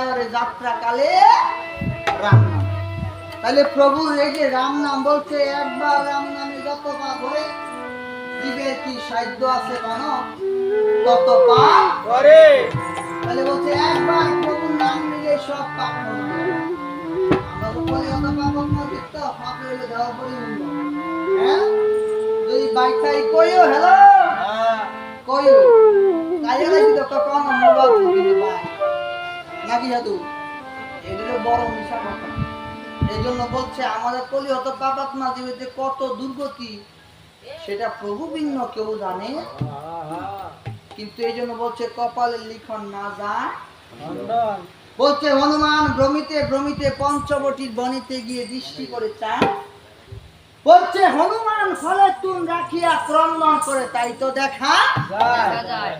ওরে যাত্রা কালে রাম নাম। তাহলে প্রভুর এই যে রাম নাম বলছে, একবার রাম নামে যত পাপ হয়, জীবের কি সাধ্য আছে মানো তত পাপ করে। তাহলে বলছে একবার প্রভুর নাম নিলে সব পাপ হবে। আমরা তো বলি অত পাপ নদীর তো পাপ হইলে দেওয়া পরিবন্ধ। হ্যাঁ, যদি বাইকটাই কইও হ্যালো কইও তাই লাগি তো কখন মোবাইল দিতে ভাই নাকি হাতু এগুলো বড় মিশা কথা। এই জন্য বলছে আমাদের কলি অত পাপাত্মা জীবিতে কত দুর্গতি সেটা প্রভু ভিন্ন কেউ জানে, কিন্তু এই জন্য বলছে কপালের লিখন না যায়। বলছে হনুমান ভ্রমিতে ভ্রমিতে পঞ্চবটির বনিতে গিয়ে দৃষ্টি করে চান। বলছে হনুমান ফলে তুন রাখিয়া ক্রন্দন করে তাই তো দেখা যায়।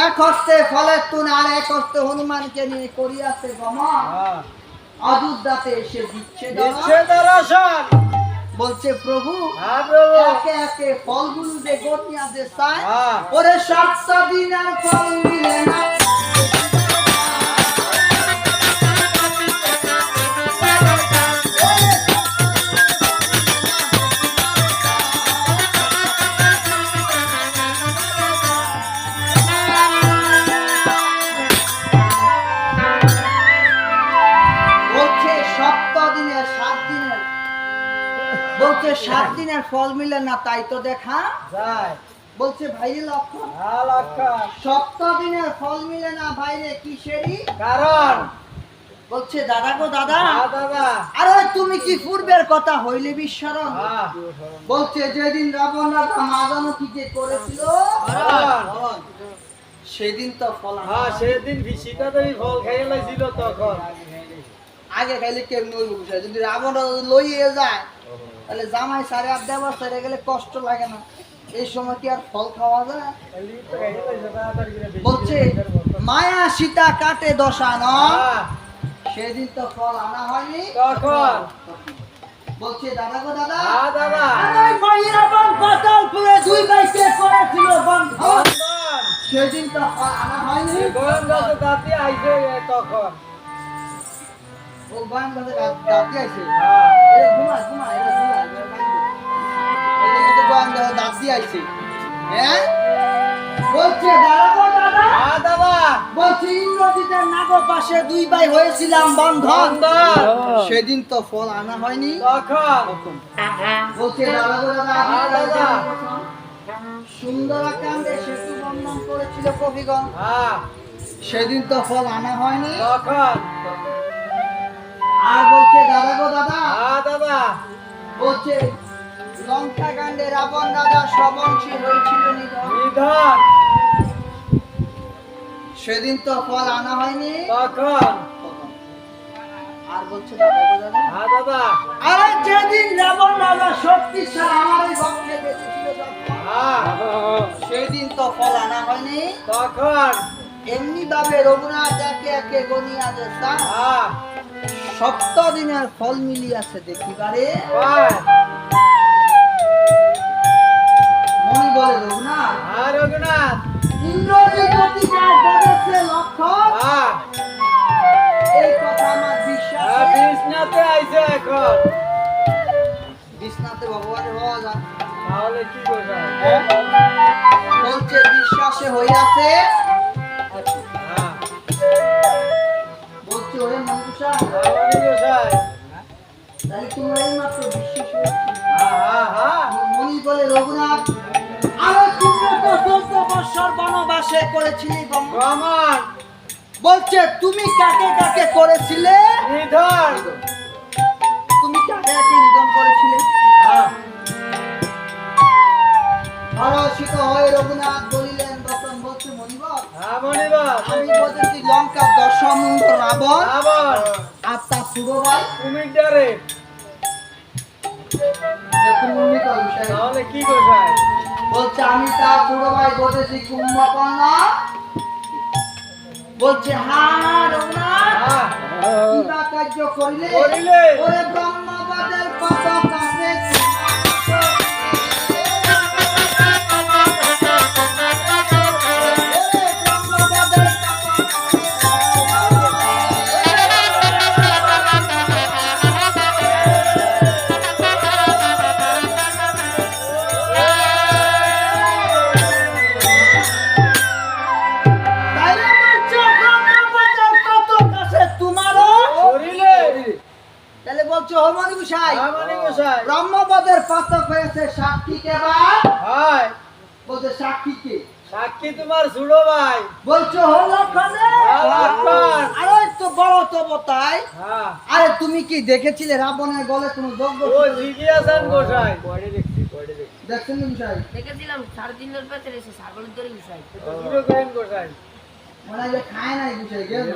এক হস্তে ফলে তুন আর এক হস্তে হনুমানকে নিয়ে করিয়াছে গমন, অযোধ্যাতে এসে দিচ্ছে দর্শন। বলছে প্রভু প্রভু একে একে ফলগুলো যে গটিয়া যে চায় ওরে 7 দিন আর ফল মিলে না। বলছে 7 দিনের ফল মিলে না তাই তো দেখা যায়। বলছে ভাই লক্ষণ 7 দিনের ফল মিলে না ভাইরে কিসেরই কারণ। বলছে দাদা গো দাদা আরে তুমি কি পূর্বের কথা হইলে বিস্মরণ। বলছে যেদিন রাবণ রাজা মা জানকীকে করেছিল সেদিন তো ফল সেদিন সীতা দেবী ফল খাইয়ে লাইছিল তখন। আগে খাইলে কেমন হইব যদি রাবণ লইয়ে যায় তাহলে জামাই সারে আর দেওয়া সারে গেলে কষ্ট লাগে না, এই সময় কি আর ফল খাওয়া যায়। বলছে মায়া সীতা কাটে দশানো সেদিন তো ফল আনা হয়নি তখন। বলছে দাদা গো দাদা আরে মাইয়া বন পাতালপুরে 2 ভাইকে করেছিল বন্ধন সেদিন তো ফল আনা হয়নি দাঁতি আইছে তখন। ও বান দাদা দাঁতি আইছে এ ঘুমা ঘুমা এ ঘুমা এই বান দাদা দাঁতি আইছে। হ্যাঁ বলছে দাদা গো দাদা বলছে ইন্দ্রজিতের নাগো পাশে 2 ভাই হয়েছিলাম বন্ধন সেদিন তো ফল আনা হয়নি তখন। বলছে দাদা গো দাদা সুন্দরাকাণ্ডে সেতু বন্ধন করেছিল কবিগণ সেদিন তো ফল আনা হয়নি তখন। আর বলছে দাদা গো দাদা বলছে লঙ্কা কাণ্ডে রাবণ রাজা সবংশী হয়েছিল নিধন সেদিন তো ফল আনা হয়নি তখন। আর বলছে দাদা গো দাদা আরে যেদিন রাবণ রাজা শক্তিশালী আমার ভক্তকে বেঁচেছিল সেদিন তো ফল আনা হয়নি তখন। এমনি ভাবে রঘুনাথ একে একে গনিয়া যে 7 দিনের ফল মিলিয়াছে দেখিবারে মনি বলে রঘুনাথ ইন্দ্রজিৎ অতিকায় বলেছে লক্ষণ এই কথা আমার বিশ্বাস বিষ্ণাতে আইছে এখন। বিষ্ণাতে ভগবান হওয়া যায় তাহলে কি করবে? বলছে বিশ্বাসে হইয়াছে বলছে ওরে মনুষা তাহলে তোমরা এই মাত্র বিশ্বাস মনি বলে রঘুনাথ আরো তুমি তো 14 বছর বনবাসে করেছিলে ভ্রমণ। বলছে তুমি কাকে কাকে করেছিলে নিধন। তুমি কাকে কাকে নিধন করেছিলে হরষিত হয়ে রঘুনাথ বলিলেন তখন বলছে মনিবর আমি বলছি লঙ্কা দশমুণ্ড রাবণ আর তার ছোট ভাই কুমিরটারে তাহলে কি করবে? বলছে আমি তার ছোট ভাই বলেছি কুম্ভকর্ণ। বলছে হ্যাঁ রঘুনাথ কি বা কার্য করিলে ওরে ব্রহ্মবাদের কত কাছে বলছে ও মনি গোসাই হ্যাঁ মানি গোসাই ব্রহ্মপদের পাতক হয়েছে সাক্ষী কে বা হয় বলছে সাক্ষী কে সাক্ষী তোমার ছোট ভাই বলছে ও লক্ষণে হ্যাঁ, লক্ষণ। আরে তো বড় তো বতাই হ্যাঁ আরে তুমি কি দেখেছিলে রাবণের গলে কোনো যজ্ঞ ও জিজ্ঞাসান গোসাই দেখছেন না গোসাই দেখেছিলাম 3.5 দিন পর এসে ছাগলের দড়ি উঠাই দুটো করেন গোসাই মনে হয় যে খায় নাই গোসাই গেল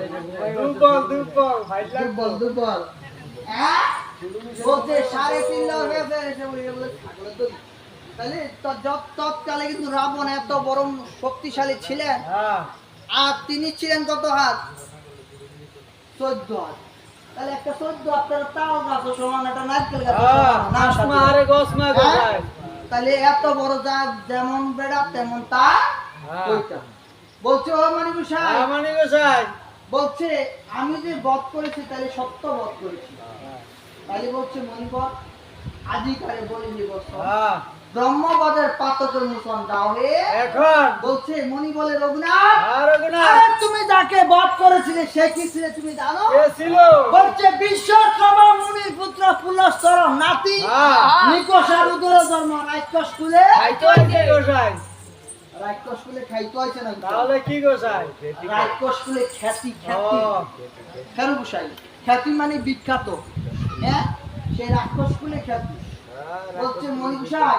দুপল ভাই দুর্বল দুর্বল হ্যাঁ বলছে 3.5 লাখ হয়েছে এসে বলে ছাগলের দড়ি তাহলে তৎকালে কিন্তু রাবণ এত বড় শক্তিশালী ছিলেন হ্যাঁ আর তিনি ছিলেন কত হাত 14 হাত তাহলে একটা 14 হাতের তাল গাছ সমান একটা নারকেল গাছ সমান না আসমা আরে গসমা গোসাই তাহলে এত বড় যা যেমন বেড়া তেমন তা হ্যাঁ। ওইটা বলছে ও মানি গোসাই হ্যাঁ মানি গোসাই বলছে আমি যে বধ করেছি তাহলে সত্য বধ করেছি তাহলে বলছে মণিবর আদিকারে বলিনি বলছ হ্যাঁ ব্রহ্মবদের পাতকের মুসন দাও হে এখন বলছে মণি বলে রঘুনাথ আর রঘুনাথ আরে তুমি যাকে বধ করেছিলে সে কি ছিল তুমি জানো কে ছিল বলছে বিশ্বকর্মা মুনির পুত্র পুলস্তর নাতি হ্যাঁ নিকষার উদর জন্ম রাক্ষস কুলে খাইতো আছে গোসাই রাক্ষস কুলে খাইতো আছে না তাহলে কি গোসাই রাক্ষস কুলে খ্যাতি ও খ্যাতি খেরু গোসাই খ্যাতি মানে বিখ্যাত হ্যাঁ সেই রাক্ষস কুলে খ্যাতি বলছে মণি গোসাই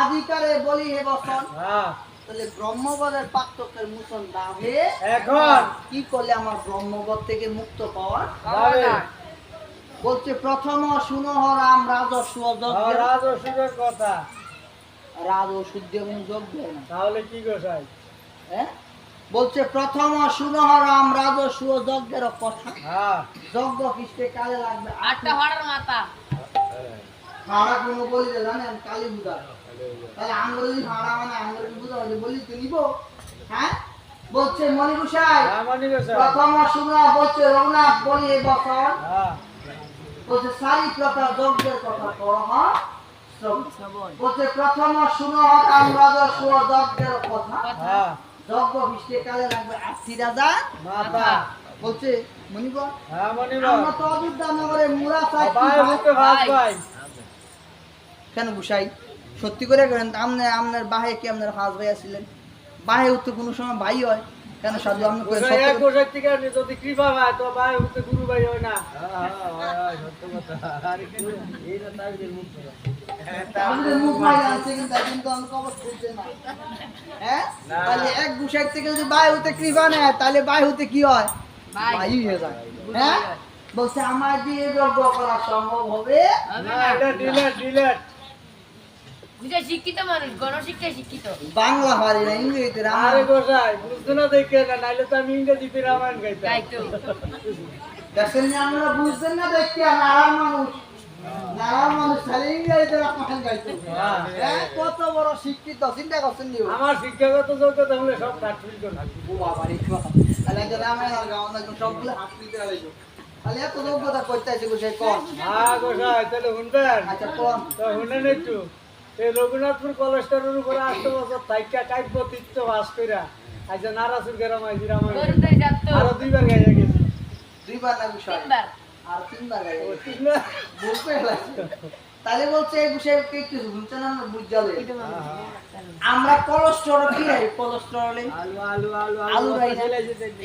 আদিকারে বলি হে বসন হ্যাঁ তাহলে ব্রহ্মবদের পার্থক্যের মুসন দাবে এখন কি করলে আমার ব্রহ্মবদ থেকে মুক্ত পাওয়ার যাবে বলছে প্রথম শুনো রাম রাজস্ব যজ্ঞ রাজস্বীর কথা রাজ ও শুদ্ধ কোনো যোগ দেয় না তাহলে কি গোসাই হ্যাঁ বলছে প্রথম শুনো রাম রাজস্ব যজ্ঞের কথা হ্যাঁ যজ্ঞ খ্রিস্টে কালে লাগবে 8টা হড়ার মাথা হাড়া কোনো বলি যে জানেন কালী পূজা তাহলে আঙ্গুর যদি হাড়া মানে আঙ্গুর পূজা হলে বলি তো নিব হ্যাঁ বলছে মণি গোসাই হ্যাঁ মানি গোসাই প্রথম শুনো বলছে রঘুনাথ বলি এই বছর হ্যাঁ বলছে সারি প্রকার যজ্ঞের কথা কহ বলছে প্রথম শুনো রাম রাজস্ব যজ্ঞের কথা হ্যাঁ যজ্ঞ খ্রিস্টে কালে লাগবে 80,000 মাথা বলছে মণিবর হ্যাঁ মনিব আমরা তো অযোধ্যা নগরে মুরা চাই ভাই হতে ভাই ভাই কেন গুসাই সত্যি করে করেন আপনার বাহে কি আপনার হাজ ভাই আছিলেন বাহে তো কোনো সময় ভাই হয় কেন সাধু আপনি করেন গোসাই এক গোসাই থেকে যদি কৃপা ভাই তো ভাই হতে গুরু ভাই হয় না আমাদের মুখ ভাই আছে কিন্তু কিন্তু আমি কবর করতে না হ্যাঁ তাহলে এক গুসাই থেকে যদি বাই হতে কৃপা নেয় তাহলে বাই হতে কি হয় ভাই ভাই হয়ে যায় হ্যাঁ বলছে আমার দিয়ে যজ্ঞ করা সম্ভব হবে না এটা ডিলেট বুঝে শিক্ষিত মানুষ গণশিক্ষায় শিক্ষিত বাংলা পারি না ইংরেজিতে আরে রামায়ণ গোসাই বুঝতে না দেখে না নাইলে তো আমি ইংরেজিতে রামায়ণ গাইতাম গাইতো দেখেন না আপনারা বুঝতেন না দেখতে নারায়ণ মানুষ খালি ইংরেজিতে রামায়ণ গাইতো হ্যাঁ, কত বড় শিক্ষিত চিন্তা করছেন নি আমার শিক্ষাগত যোগ্যতা হলে সব কাটফিল করবে ও বাবা রে তাহলে একটা রামায়ণ আর গাওয়া না সবগুলো হাত দিতে লাগবে তাহলে এত যোগ্যতা করতে আছে গোসাই কোন হ্যাঁ গোসাই তাহলে শুনবেন আচ্ছা কোন তো শুনেন একটু এই রঘুনাথপুর কলেজটার উপরে 8 বছর থাইকা কাব্য তীর্থ বাস কইরা আজ নারাসুর গ্রাম আইছি রামায়ণ গরুদের যাত আরো 2বার গাইয়া গেছি দুইবার না গোসাই 3বার আর তিনবার গাইবে ও ঠিক না বলতে লাগছে তাহলে বলছে এই গোসাই একটু বুঝছেন আমরা বুঝালে আমরা কোলেস্টেরল কি রে কোলেস্টেরল আলু রাই না?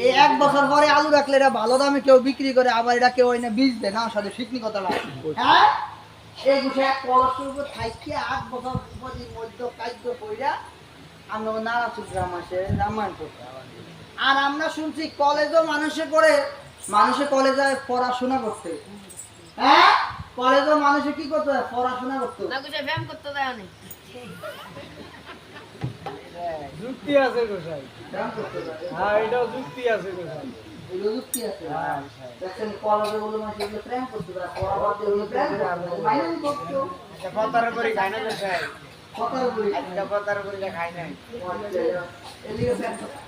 এই এক বছর পরে আলু রাখলে এটা ভালো দামে কেউ বিক্রি করে আবার এটা কেউ এনে বীজ দেয় না সাথে শিকনি কথা লাগে হ্যাঁ এই গুছে কোলেস্টেরল থাইকে 8 বছর পরে মধ্য কাজ কইরা আমরা নারাচুর গ্রাম আসে রামায়ণ পড়তে আর আমরা শুনছি কলেজও মানুষে কলেজে পড়াশোনা করতে হ্যাঁ কলেজও মানুষে কি করতে পড়াশোনা করতে না গুছে ব্যায়াম করতে দেয় অনেক যুক্তি আছে গোসাই ব্যায়াম করতে যায়। হ্যাঁ এটাও যুক্তি আছে গোসাই এগুলো যুক্তি আছে দেখছেন কলেজে বলে মানুষ এগুলো প্রেম করতে পারে পড়া বাদ দিয়ে এগুলো প্রেম করতে মাইনে করতো কথার উপরে খাই না গোসাই কথার উপরে কথার উপরে খাই নাই এদিকে প্রেম করতে।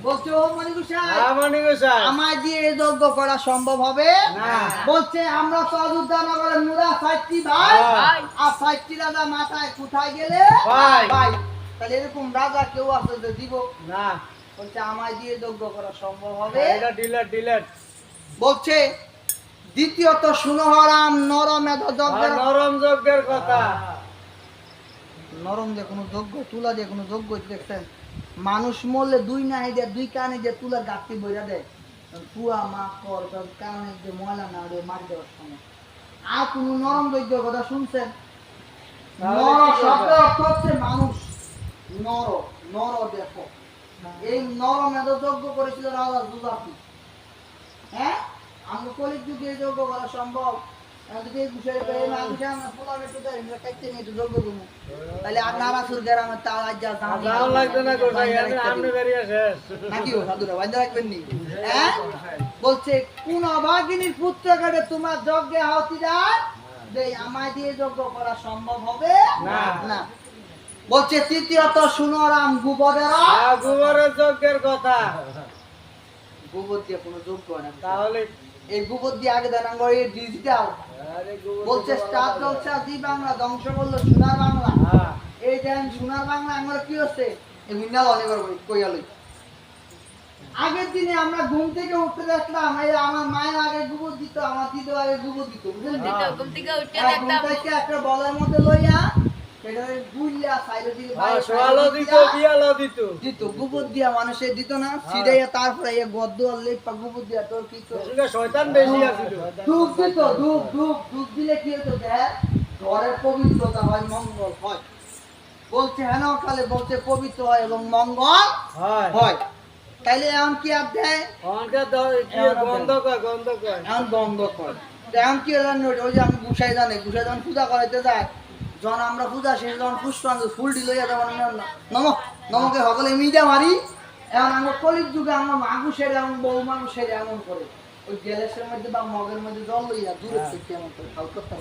বলছে ও মনি গোসাই হ্যাঁ মানি গোসাই আমায় দিয়ে এই যজ্ঞ করা সম্ভব হবে না। বলছে আমরা তো অযোধ্যা নগরের মুরা সাইটটি ভাই ভাই আর সাইটটি রাজা মাথায় কোথায় গেলে ভাই। ভাই তাহলে এরকম রাজা কেউ আছে যে দিব না বলছে আমায় দিয়ে যজ্ঞ করা সম্ভব হবে এটা ডিলেট বলছে দ্বিতীয়ত সুনহরাম নরমেধ আর যজ্ঞের নরম যজ্ঞের কথা নরম দিয়ে কোনো যজ্ঞ তুলা দিয়ে কোনো যজ্ঞ দেখছেন মানুষ মরলে দুই নাহি দিয়ে দুই কানে দিয়ে তুলার গাঁটটি বইরা দেয় পুয়া মা কর কানে যে ময়লা না দিয়ে মারি দেওয়ার সময় আর কোনো নরম যজ্ঞের কথা শুনছেন তাহলে নর কি শব্দ করবা? অর্থ হচ্ছে মানুষ নর নর দেখো এই নরমেধ যজ্ঞ করেছিল রাজা যুজাপি হ্যাঁ আমরা কলির যুগে এই যজ্ঞ করা সম্ভব যদি এই বিষয়ে পেয়ে না বিষয়ে আমরা পোলার একটু দেয় আমরা কাইতে নিয়ে একটু যজ্ঞ করবো তাহলে আর নারাসুর গ্রামে তার আজ যা আর যাও লাগবে না গোসাই আপনি বেরিয়ে শেষ নাকি ও সাধুরা বান্ধা রাখবেন নি হ্যাঁ বলছে কোন অভাগিনীর পুত্র কাটে তোমার যজ্ঞে আহতি যায় যে আমায় দিয়ে যজ্ঞ করা সম্ভব হবে না। না বলছে তৃতীয়ত সুনরাম গোবরেরা গোবরের যজ্ঞের কথা গোবর দিয়ে কোনো যজ্ঞ হয় না তাহলে এই গোবর দিয়ে আগে দেন এই ডিজিটাল আরে গোবর বলছে তো স্টার বড় জলসা জি বাংলা ধ্বংস করলো সোনার বাংলা হ্যাঁ এই দেন সোনার বাংলা আমার কি হচ্ছে এই মিনাল অনেকবার কইয়ালই আগের দিনে আমরা ঘুম থেকে উঠতে দেখলাম এই আমার মায়ের আগে গোবর দিত আমার দিদি আগে গোবর দিত বুঝলেন দিত ঘুম থেকে উঠে আর ঘুম দেখতাম থেকে একটা বলের মধ্যে লইয়া সেটারে গুইলা সাইডে দিকে হ্যাঁ সোয়ালো দিত বিয়ালো দিত দিত গোবর দিয়া মানুষে দিত না সিডাইয়া তারপরে এই গদ্দ আর লেপা গোবর দিয়া তোর কি তো এদিকে শয়তান বেশি আছিল ধূপ দিত ধূপ দিলে কি হতো দেখ ঘরের পবিত্রতা হয় মঙ্গল হয় বলছে হেন কালে বলছে পবিত্র হয় এবং মঙ্গল হয় হয় তাইলে এখন কি আর দেয় অনকে কি গন্ধ কয় এখন বন্ধ করে তো এখন কি জানি ওই যে আমি গুসাই যখন পূজা করাইতে যায় যখন আমরা পূজা শেষ যখন পুষ্পাঞ্জলি ফুল দিল যেমন নমকে সকলে মিডিয়া মারি এখন আমরা কলির যুগে আমরা মানুষের এমন বউ মানুষের এমন করে ওই গ্যালাসের মধ্যে বা মগের মধ্যে জল লইয়া দূরে থেকে এমন করে খাল করতাম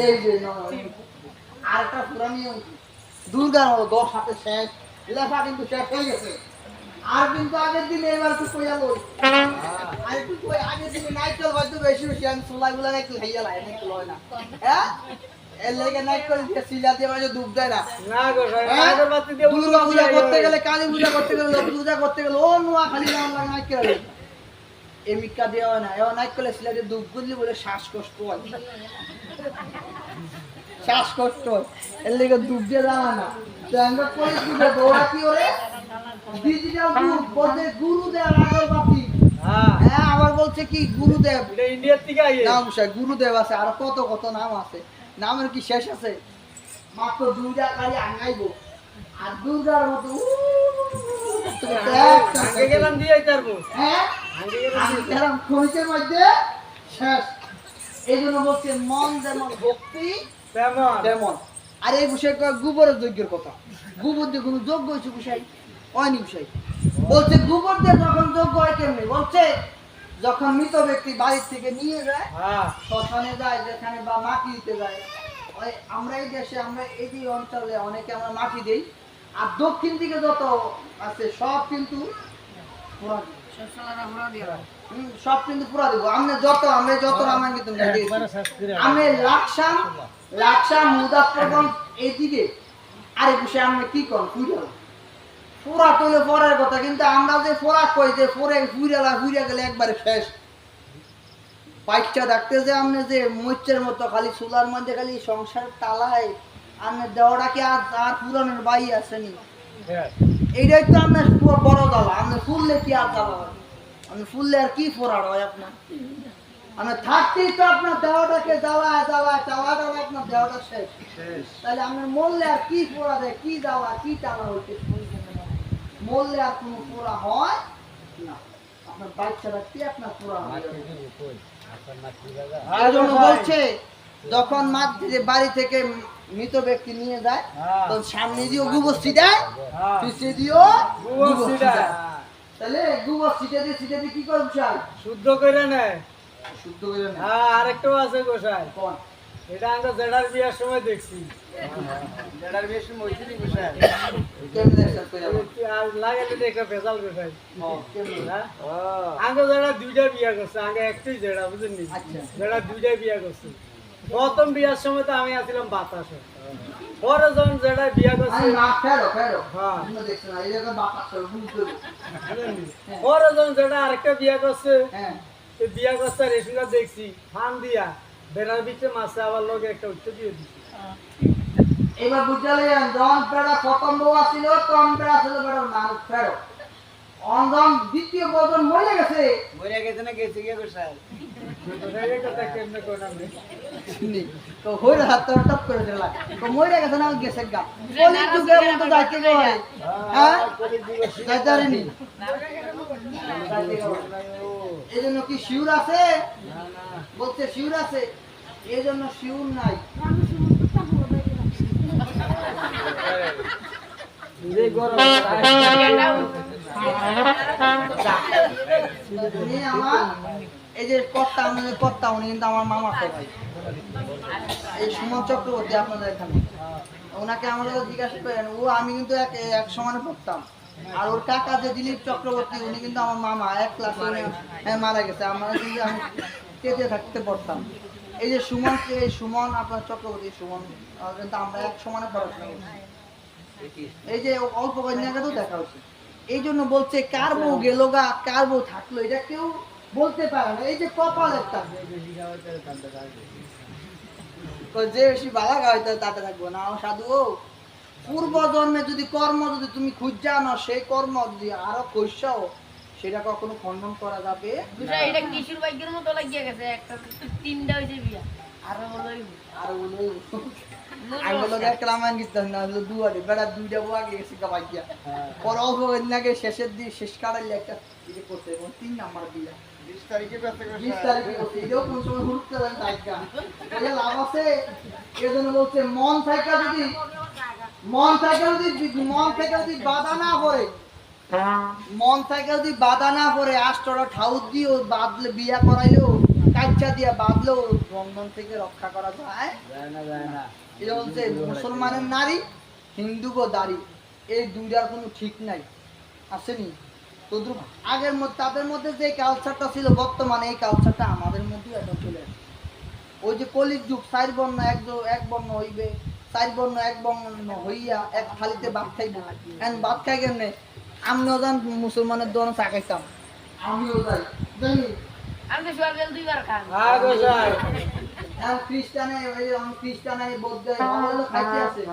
এই যে আর একটা পুরানি দুর্গার মতো 10 হাতে শেষ লেখা কিন্তু শেষ হয়ে গেছে আর কিন্তু আগের দিনে এবার তো কইয়া লই আর একটু কই আগের দিনে নাইকেল হয়তো বেশি বেশি আমি সোলাই গুলা নাইকেল খাইয়া লাই নাইকেল লয় না হ্যাঁ এর লেগে নাইকেল দিয়ে সিলা দিয়ে মাঝে ডুব দেয় না না গোসাই হ্যাঁ? আগরবাতি দিয়ে দুর্গা পূজা করতে গেলে কালী পূজা করতে গেলে লক্ষ্মী পূজা করতে গেলে ও নোয়া খালি নাম লাগে নাইকেল এমিকা দেওয়া না এও নাইকেলে সিলা দিয়ে ডুব গুলি বলে শ্বাসকষ্ট হয় শ্বাসকষ্ট হয় এর লেগে ডুব দিয়ে দাঁড়া না তো আমরা কই দিবে দৌড়া কি ওরে ডিজিটাল গ্রুপ বলতে গুরুদেব আগরবাতি হ্যাঁ হ্যাঁ আবার বলছে কি গুরুদেব এটা ইন্ডিয়ার থেকে আইয়ে নাম গুরুদেব আছে আর কত কত নাম আছে নামের কি শেষ আছে মাত্র দুইটা খালি আঙাইবো আর দুর্গার মতো আগে গেলাম দিয়ে আইতারবো হ্যাঁ আগে গেলাম দিয়ে আইতারবো। এরকম খনিজের মধ্যে শেষ এই জন্য বলছে মন যেমন ভক্তি তেমন তেমন আর এই বিষয়ে গোবরের যজ্ঞের কথা গোবর দিয়ে কোনো যজ্ঞ হয়েছে বিষয় হয়নি বিষয় বলছে গোবর দিয়ে যখন যজ্ঞ হয় কেমনি বলছে যখন মৃত ব্যক্তি বাড়ির থেকে নিয়ে যায় হ্যাঁ শ্মশানে যায় যেখানে বা মাটি দিতে যায় ওই আমরা এই দেশে আমরা এই যে অঞ্চলে অনেকে আমরা মাটি দেই আর দক্ষিণ দিকে যত আছে সব কিন্তু পুরা দিব। সব কিন্তু পুরা দিব আমরা যত রামায়ণ কিন্তু আমি লাকসাম মুজাফফরগঞ্জ এইদিকে আরে বিষয়ে আমরা কি কর পুরা তোলে পরের কথা কিন্তু আমরা যে ফোরা কই যে ফোরে ঘুরে গেলে একবারে শেষ বাইকটা ডাকতে যে আপনি যে মৈত্যের মতো খালি চুলার মধ্যে খালি সংসার তালায় আপনি দেওয়াটা কি আর পুরানোর বাই আসেনি এইটাই তো আপনার বড় জ্বালা আপনি ফুললে কি আর জ্বালা হয় আপনি ফুললে আর কি ফোরার হয় আপনার আপনি থাকতেই তো আপনার দেওয়াটাকে জ্বালায় আপনার দেওয়াটা শেষ তাহলে আপনি মরলে আর কি ফোরা দেয় কি জ্বালা কি টালা হইতে মরলে আর কোনো ফোরা হয় না আপনার বাচ্চারা কি আপনার ফোরা হয় এই জন্য বলছে যখন বাড়ি থেকে মৃত ব্যক্তি নিয়ে যায় তখন সামনে দিয়েও গোবর ছিটায় পিছিয়ে দিয়েও গোবর ছিটায় তাহলে গোবর ছিটে দিয়ে কি করে গোসাই শুদ্ধ করে নেয় শুদ্ধ করে না হ্যাঁ আরেকটাও আছে গোসাই কোন এটা আমরা জেডার বিয়ার সময় দেখছি জেডার বেশি মইছিলি গোসাই কেমন দেখছেন কই যাবো আর লাগালে দেখে ভেজাল গোসাই কেমন হ্যাঁ আগে জেডা দুইটা বিয়া করছে আগে একটাই জেডা বুঝেননি আচ্ছা জেডা দুইটা বিয়া করছে প্রথম বিয়ার সময় তো আমি আসছিলাম বাতাসে পরে যখন যেটা বিয়া করছে আমি মা ফেরো ফেরো হ্যাঁ। তোমরা দেখছো না এই জায়গায় বাতাস করে বুঝতে পরে যখন যেটা আরেকটা বিয়া করছে হ্যাঁ এই বিয়া করছে রেশন কার্ড দেখছি ফান দিয়া বেড়ার ভিতরে মাছে আবার লগে একটা উচ্চ দিয়ে দিছি এবার বুঝালে জন পেড়া প্রথম বউ আসছিল তখন পেড়া ছিল বেড়ার নাম ফেরো অন্ধন দ্বিতীয় বজন মরে গেছে এই কথা কেমনে কইলাম রে? তো হইর হাত তো টপ করে দিলা তো মরে গেছে না গেছে গা কলি যুগের মতো যাইতে গয় হ্যাঁ যাইতে পারিনি এই জন্য কি শিউর আছে বলছে শিউর আছে এই জন্য শিউর নাই যে গরম উনি আমার এই যে কর্তা উনি কিন্তু আমার মামা তো ভাই এই সুমন চক্রবর্তী আপনাদের এখানে ওনাকে আমরা জিজ্ঞাসা করেন ও আমি কিন্তু এক সমানে পড়তাম আর ওর কাকা যে দিলীপ চক্রবর্তী উনি কিন্তু আমার মামা এক ক্লাসে মারা গেছে আমরা কিন্তু আমি কেটে থাকতে পড়তাম এই যে সুমন আপনার চক্রবর্তী সুমন কিন্তু আমরা এক সমানে পড়াশোনা করছি এই যে অল্প কন্যাকে তো দেখা হচ্ছে এই জন্য বলছে কার বউ গেল গা কার বউ থাকলো এটা কেউ বলতে পারে না এই যে কপাল একটা যে বেশি বালা গাইতে তাতে থাকবো না সাধু পূর্ব জন্মে যদি কর্ম যদি তুমি খুঁজা না সেই কর্ম যদি আরো কইসাও সেটা কখনো খণ্ডন করা যাবে বুঝা এটা কিশোর বাইকের মতো লাগিয়ে গেছে একটা তিনটা হইছে বিয়া আরো বলই আর বলো আমি বলো একটা রামায়ণ কীর্তন না হলো দুয়ারে বেড়া দুইটা বউ আগে গেছে গাবাইয়া পর অল্প কন্যাকে শেষের দিয়ে শেষ কাটাইলে একটা ইয়ে করছে এবং 3 নাম্বার বিয়া 20 তারিখে করছে এটাও কোন সময় হুড় করে তাইকা এটা লাভ আছে এজন্য বলছে মন থেকে যদি বাধা না পড়ে মন থেকে যদি বাধা না পড়ে আষ্টরা ঠাউর দিয়েও বাদলে বিয়া করাইলেও কাচ্চা দিয়া বাদলেও বন্ধন থেকে রক্ষা করা যায় না এটা বলছে মুসলমানের নারী হিন্দু গো দাড়ি এই দুইটার কোনো ঠিক নাই আসেনি তদ্রুপ আগের মধ্যে তাদের মধ্যে যে কালচারটা ছিল বর্তমানে এই কালচারটা আমাদের মধ্যেও এখন চলে আসে ওই যে কলির যুগ 4 বর্ণ এক বর্ণ হইবে 4 বর্ণ এক বর্ণ হইয়া এক থালিতে ভাত খাইব এখন ভাত খাই কেমনে আমিও যান মুসলমানের দোকানে চা খাইতাম আমিও যাই জানি আমি তো সকাল দুইবার খান হ্যাঁ গোসাই খ্রিস্টানে বৌদ্ধ খাইতে আছে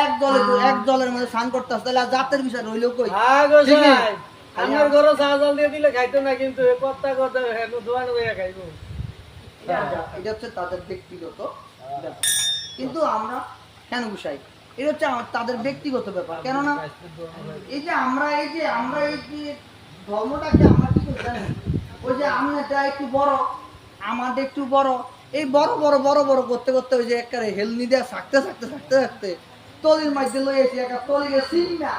এক দলের মধ্যে স্নান করতে আসে তাহলে জাতের বিষয় রইল কই হ্যাঁ গোসাই আমার ঘরে চা জল দিয়ে দিলে খাইতো না কিন্তু এ কথা কথা হেন দোয়ান হইয়া খাইবো এটা হচ্ছে তাদের ব্যক্তিগত ব্যাপার কিন্তু আমরা কেন গুসাই এটা হচ্ছে তাদের ব্যক্তিগত ব্যাপার কেননা এই যে আমরা ধর্মটাকে আমরা কি করি জানেন ওই যে আমনেটা একটু বড় আমাদের একটু বড় এই বড় করতে করতে ওই যে একটা হেলনি দেওয়া থাকতে তলির মাঝে লই এসে একটা তলিকে চিন্তা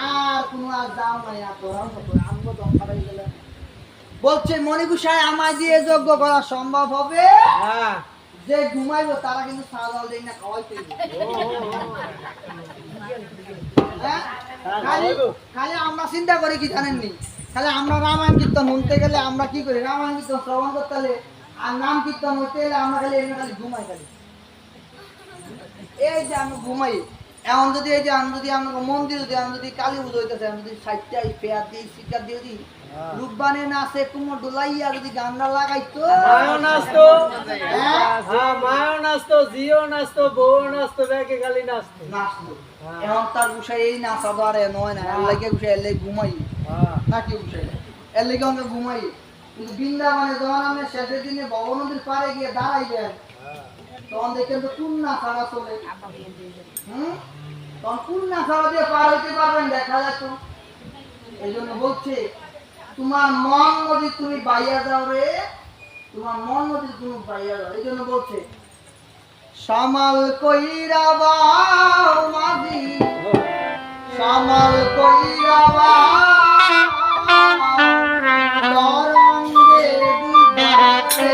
আর কোনো আর দাম নাই আর ধরাও আমগো দম খারাই গেলে বলছে মণিগুসাই আমায় দিয়ে যজ্ঞ করা সম্ভব হবে হ্যাঁ যে ঘুমাইবো তারা কিন্তু সাজাল দেই না খাওয়াইতে খালি আমরা চিন্তা করি কি জানেননি খালি আমরা রামায়ণ কীর্তন শুনতে গেলে আমরা কি করি রামায়ণ কীর্তন শ্রবণ করতে গেলে আর নাম কীর্তন হইতে গেলে আমরা খালি ঘুমাই খালি এই যে আমরা ঘুমাই এখন যদি এই যে আমি যদি আমাকে মন্দির যদি কালী পুজো হইতেছে আমি যদি সাইডটা ফেয়ার দিই শিকার দিয়ে দিই রূপবানে নাচে কুমোর ডোলাইয়া যদি গানটা লাগাইতো মাও নাচতো হ্যাঁ মাও নাচতো জিও নাচতো বউ নাচতো ব্যাগে খালি নাচতো এখন তার গুছাই এই নাচা ধরে নয় না এর লাগে গুছাই এর লাগে ঘুমাই নাকি গুছাই এর লাগে আমরা ঘুমাই কিন্তু বৃন্দাবনে যখন আমরা শেষের দিনে ভব নদীর পাড়ে গিয়ে দাঁড়াইবেন তখন দেখেন তো কোন নাচারা চলে তখন কোন নাচারা দিয়ে পার হইতে পারবেন দেখা যাচ্ছ এই জন্য বলছে তোমার মন নদী তুমি বাইয়া যাও রে তোমার মন নদী তুমি বাইয়া যাও এই জন্য বলছে সামাল কইরা বাও মাঝি সামাল কইরা বাও তরঙ্গে ডুবাতে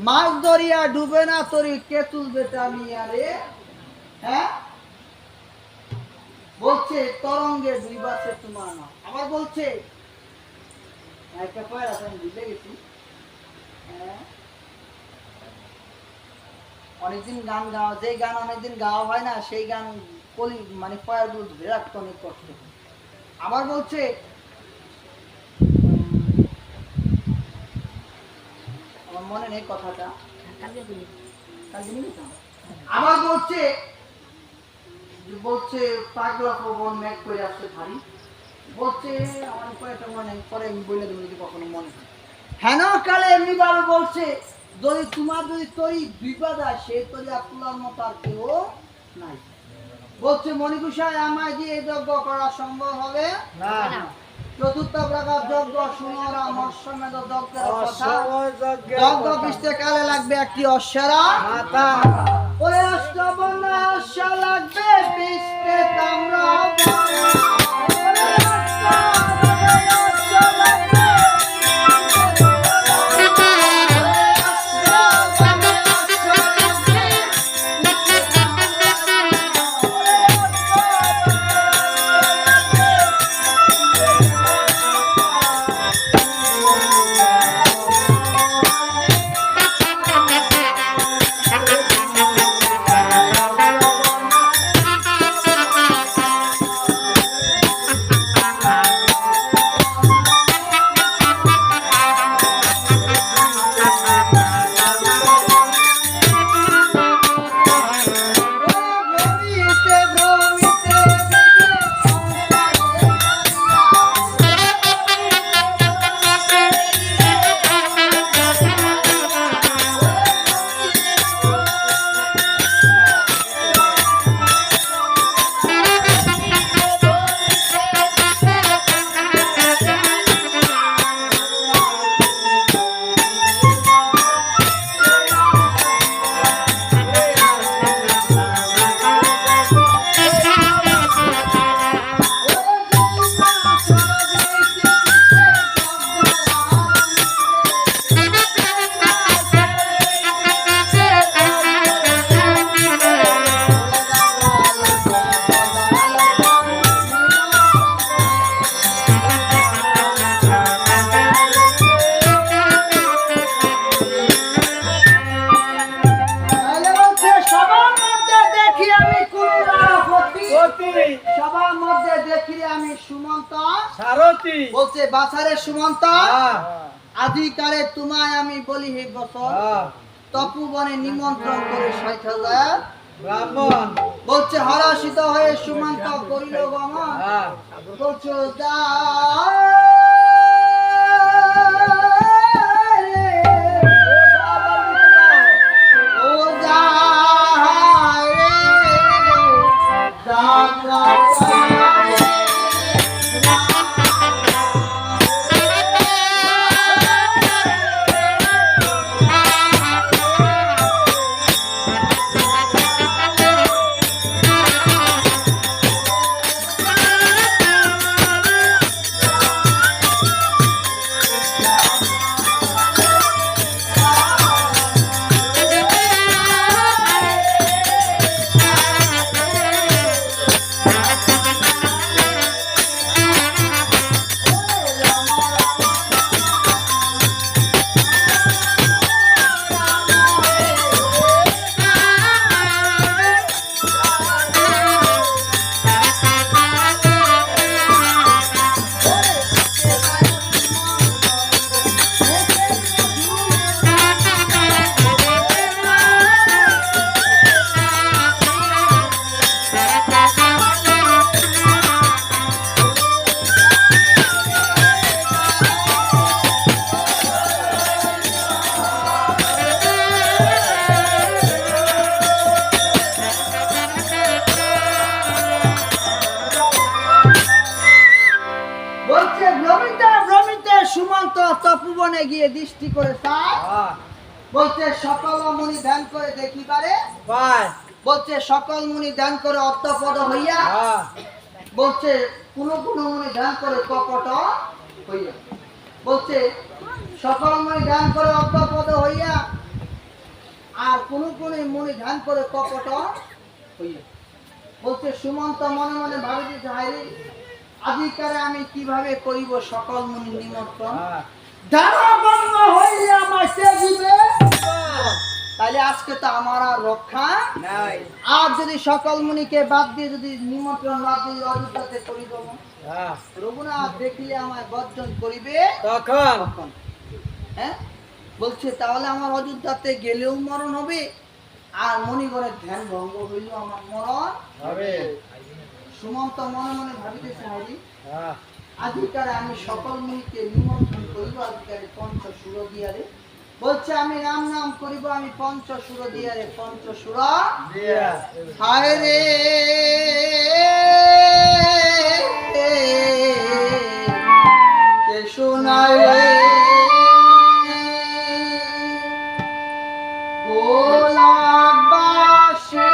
মাছ ধরিয়া ডুবে না তরি কে তুলবে টানিয়া রে, হ্যাঁ বলছে তরঙ্গে ডুইবাছে তোমার না। আবার বলছে একটা পয়রা আমি বুঝে গেছি, হ্যাঁ অনেকদিন গান গাওয়া, যে গান অনেকদিন গাওয়া হয় না সেই গান কলি মানে পয়ারগুলো ধরে রাখতে অনেক কষ্ট। আবার বলছে আমার মনে নেই কথাটা, আবার বলছে বলছে পাগলা পবন মেঘ করে আসছে ভারী, বলছে আমার কয়েকটা মনে নেই, পরে আমি বলে দেবো যদি কখনো মনে হয়। হেন কালে এমনি ভাবে বলছে যদি তোমার যদি তরি বিপদ হয় সে তরি আর তোলার মতো আর কেউ নাই। বলছে মণিকুষায় আমায় দিয়ে যজ্ঞ করা সম্ভব হবে না। চতুর্থ প্রকার যজ্ঞ শুনোরা মৎস্যমেধ যজ্ঞের কথা। অসময় যজ্ঞের যজ্ঞ কথা। পিছতে কালে লাগবে একটি অশ্বারা মাথা। ওই অষ্টবর্ণা অশ্বা লাগবে পিছতে তাম্রা সবার মধ্যে দেখি আমি সুমন্ত সারথি। বলছে বাছারে সুমন্ত হ্যাঁ। আধিকারে তোমায় আমি বলি হে বছর হ্যাঁ। তপোবনে নিমন্ত্রণ করে ৬০,০০০ ব্রাহ্মণ। বলছে হরাসিত হয়ে সুমন্ত করিল গমন। হ্যাঁ। বলছে যা ও যা সুমন্ত তপোবনে গিয়ে দৃষ্টি করে তার হ্যাঁ। বলছে সকল মুনি ধ্যান করে দেখি পারে পায়। বলছে সকল মুনি ধ্যান করে অর্থপদ হইয়া হ্যাঁ। বলছে কোন মুনি ধ্যান করে কপট হইয়া বলছে সকল মুনি ধ্যান করে অর্থপদ হইয়া আর কোন কোন মনে ধ্যান করে কপট হইয়া বলছে সুমন্ত মনে মনে ভাবিতেছে হায়রে আদিকারে আমি কিভাবে করিব সকল মুনি নিমন্ত্রণ দানবন্ধ হইয়া মাসে দিবে তাহলে আজকে তো আমার আর রক্ষা নাই। আর যদি সকল মুনিকে বাদ দিয়ে যদি নিমন্ত্রণ বাদ দিয়ে অযোধ্যাতে করিব রঘুনাথ দেখিলে আমায় বর্জন করিবে তখন তখন হ্যাঁ বলছে তাহলে আমার অযোধ্যাতে গেলেও মরণ হবে আর মণিগণের ধ্যান ভঙ্গ হইলেও আমার মরণ হবে। সুমন্ত মনে মনে ভাবিতেছে হারি আধিকারে আমি সকল মুনিকে নিমন্ত্রণ করিব আধিকারে পঞ্চসুর দিয়ারে বলছে আমি রাম নাম করিব আমি পঞ্চসুর দিয়ারে পঞ্চসুর হায় রে কে শোনায় রে গোলাপবাসী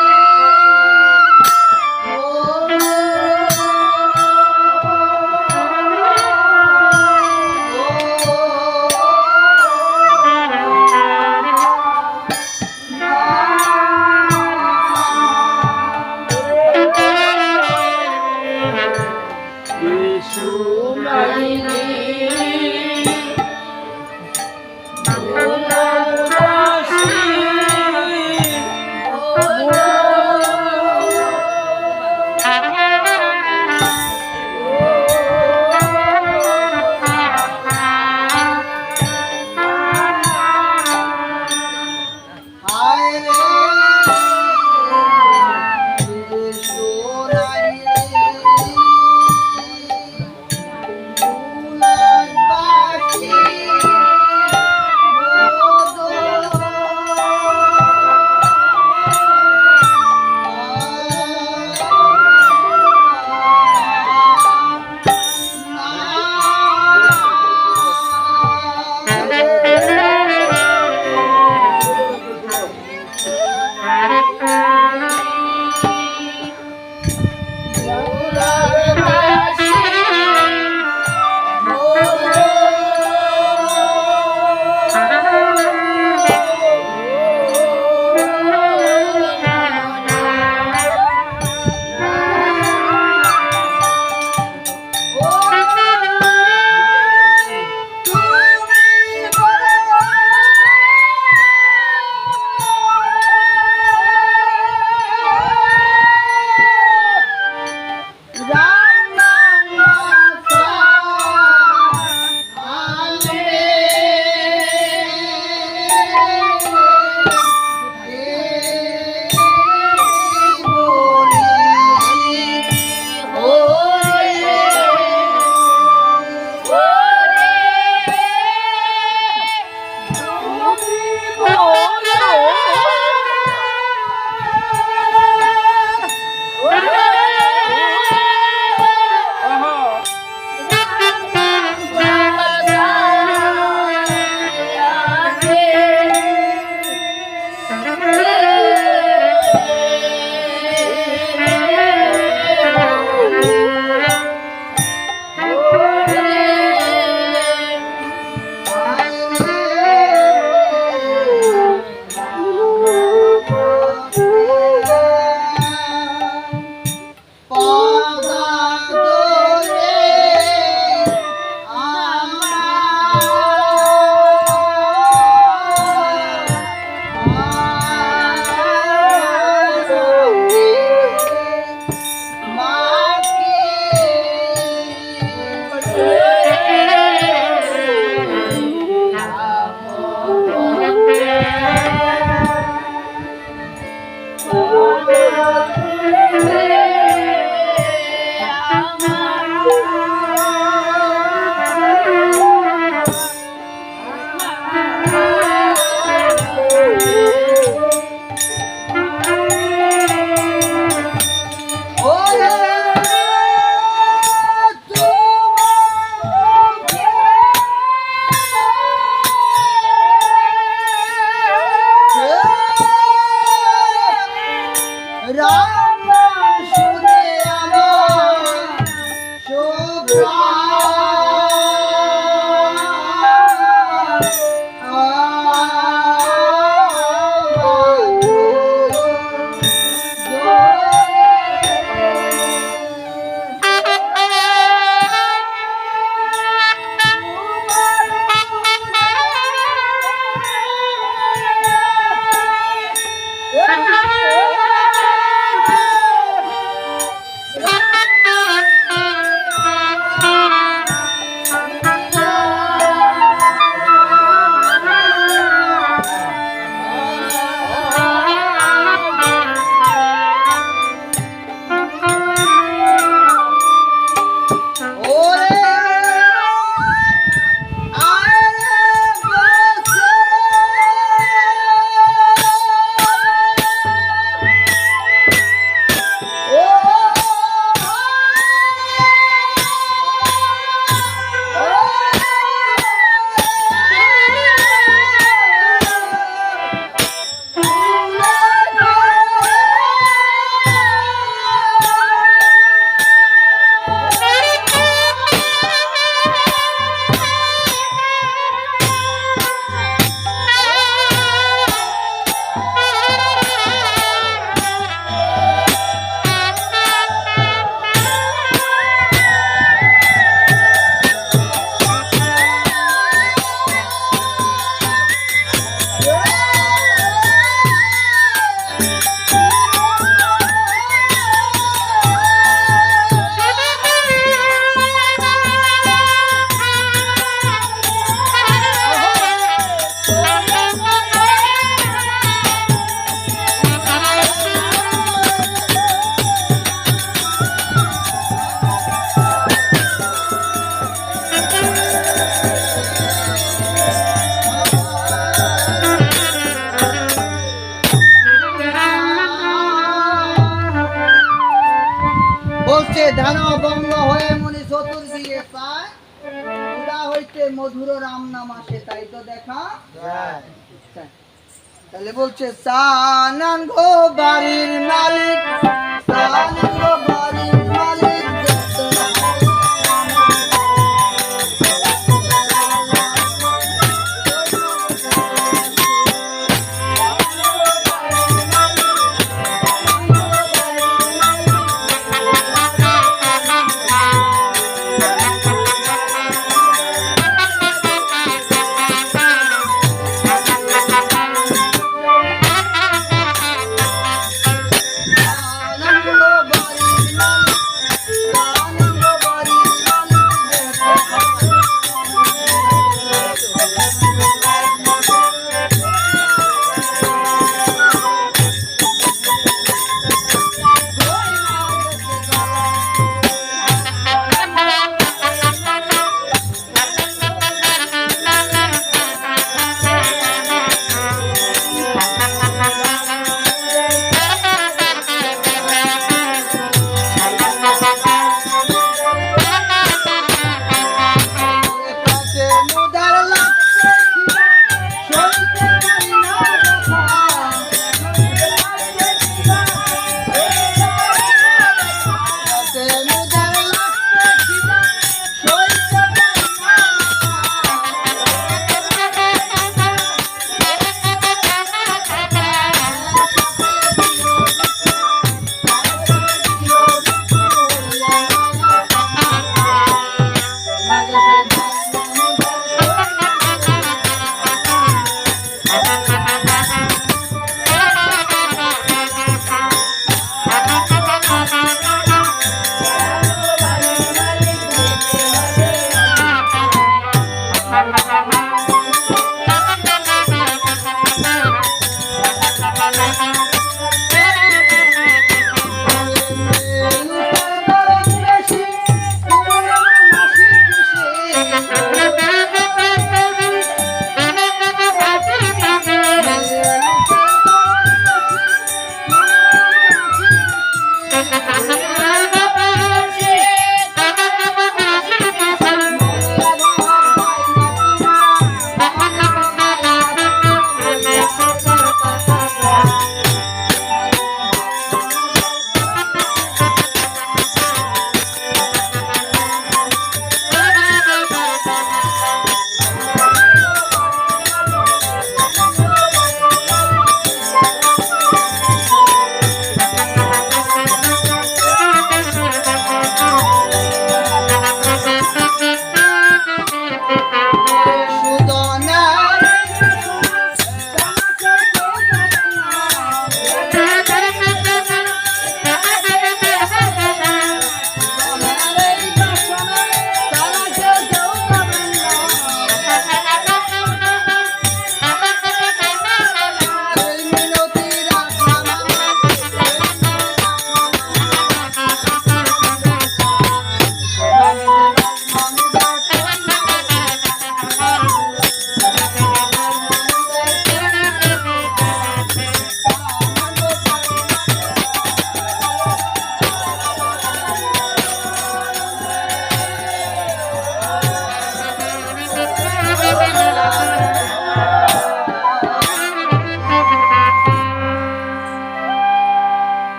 চায় উদা হইতে মধুর রাম নাম আসে তাই তো দেখা যায়। তাহলে বলছে সানাঙ্গ বাড়ির মালিক সানাঙ্গ বাড়ির মালিক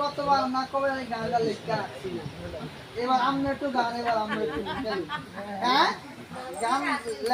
গতবার না কবে গানটা লেখা এবার আমরা একটু গান এবার আমরা একটু হ্যাঁ গান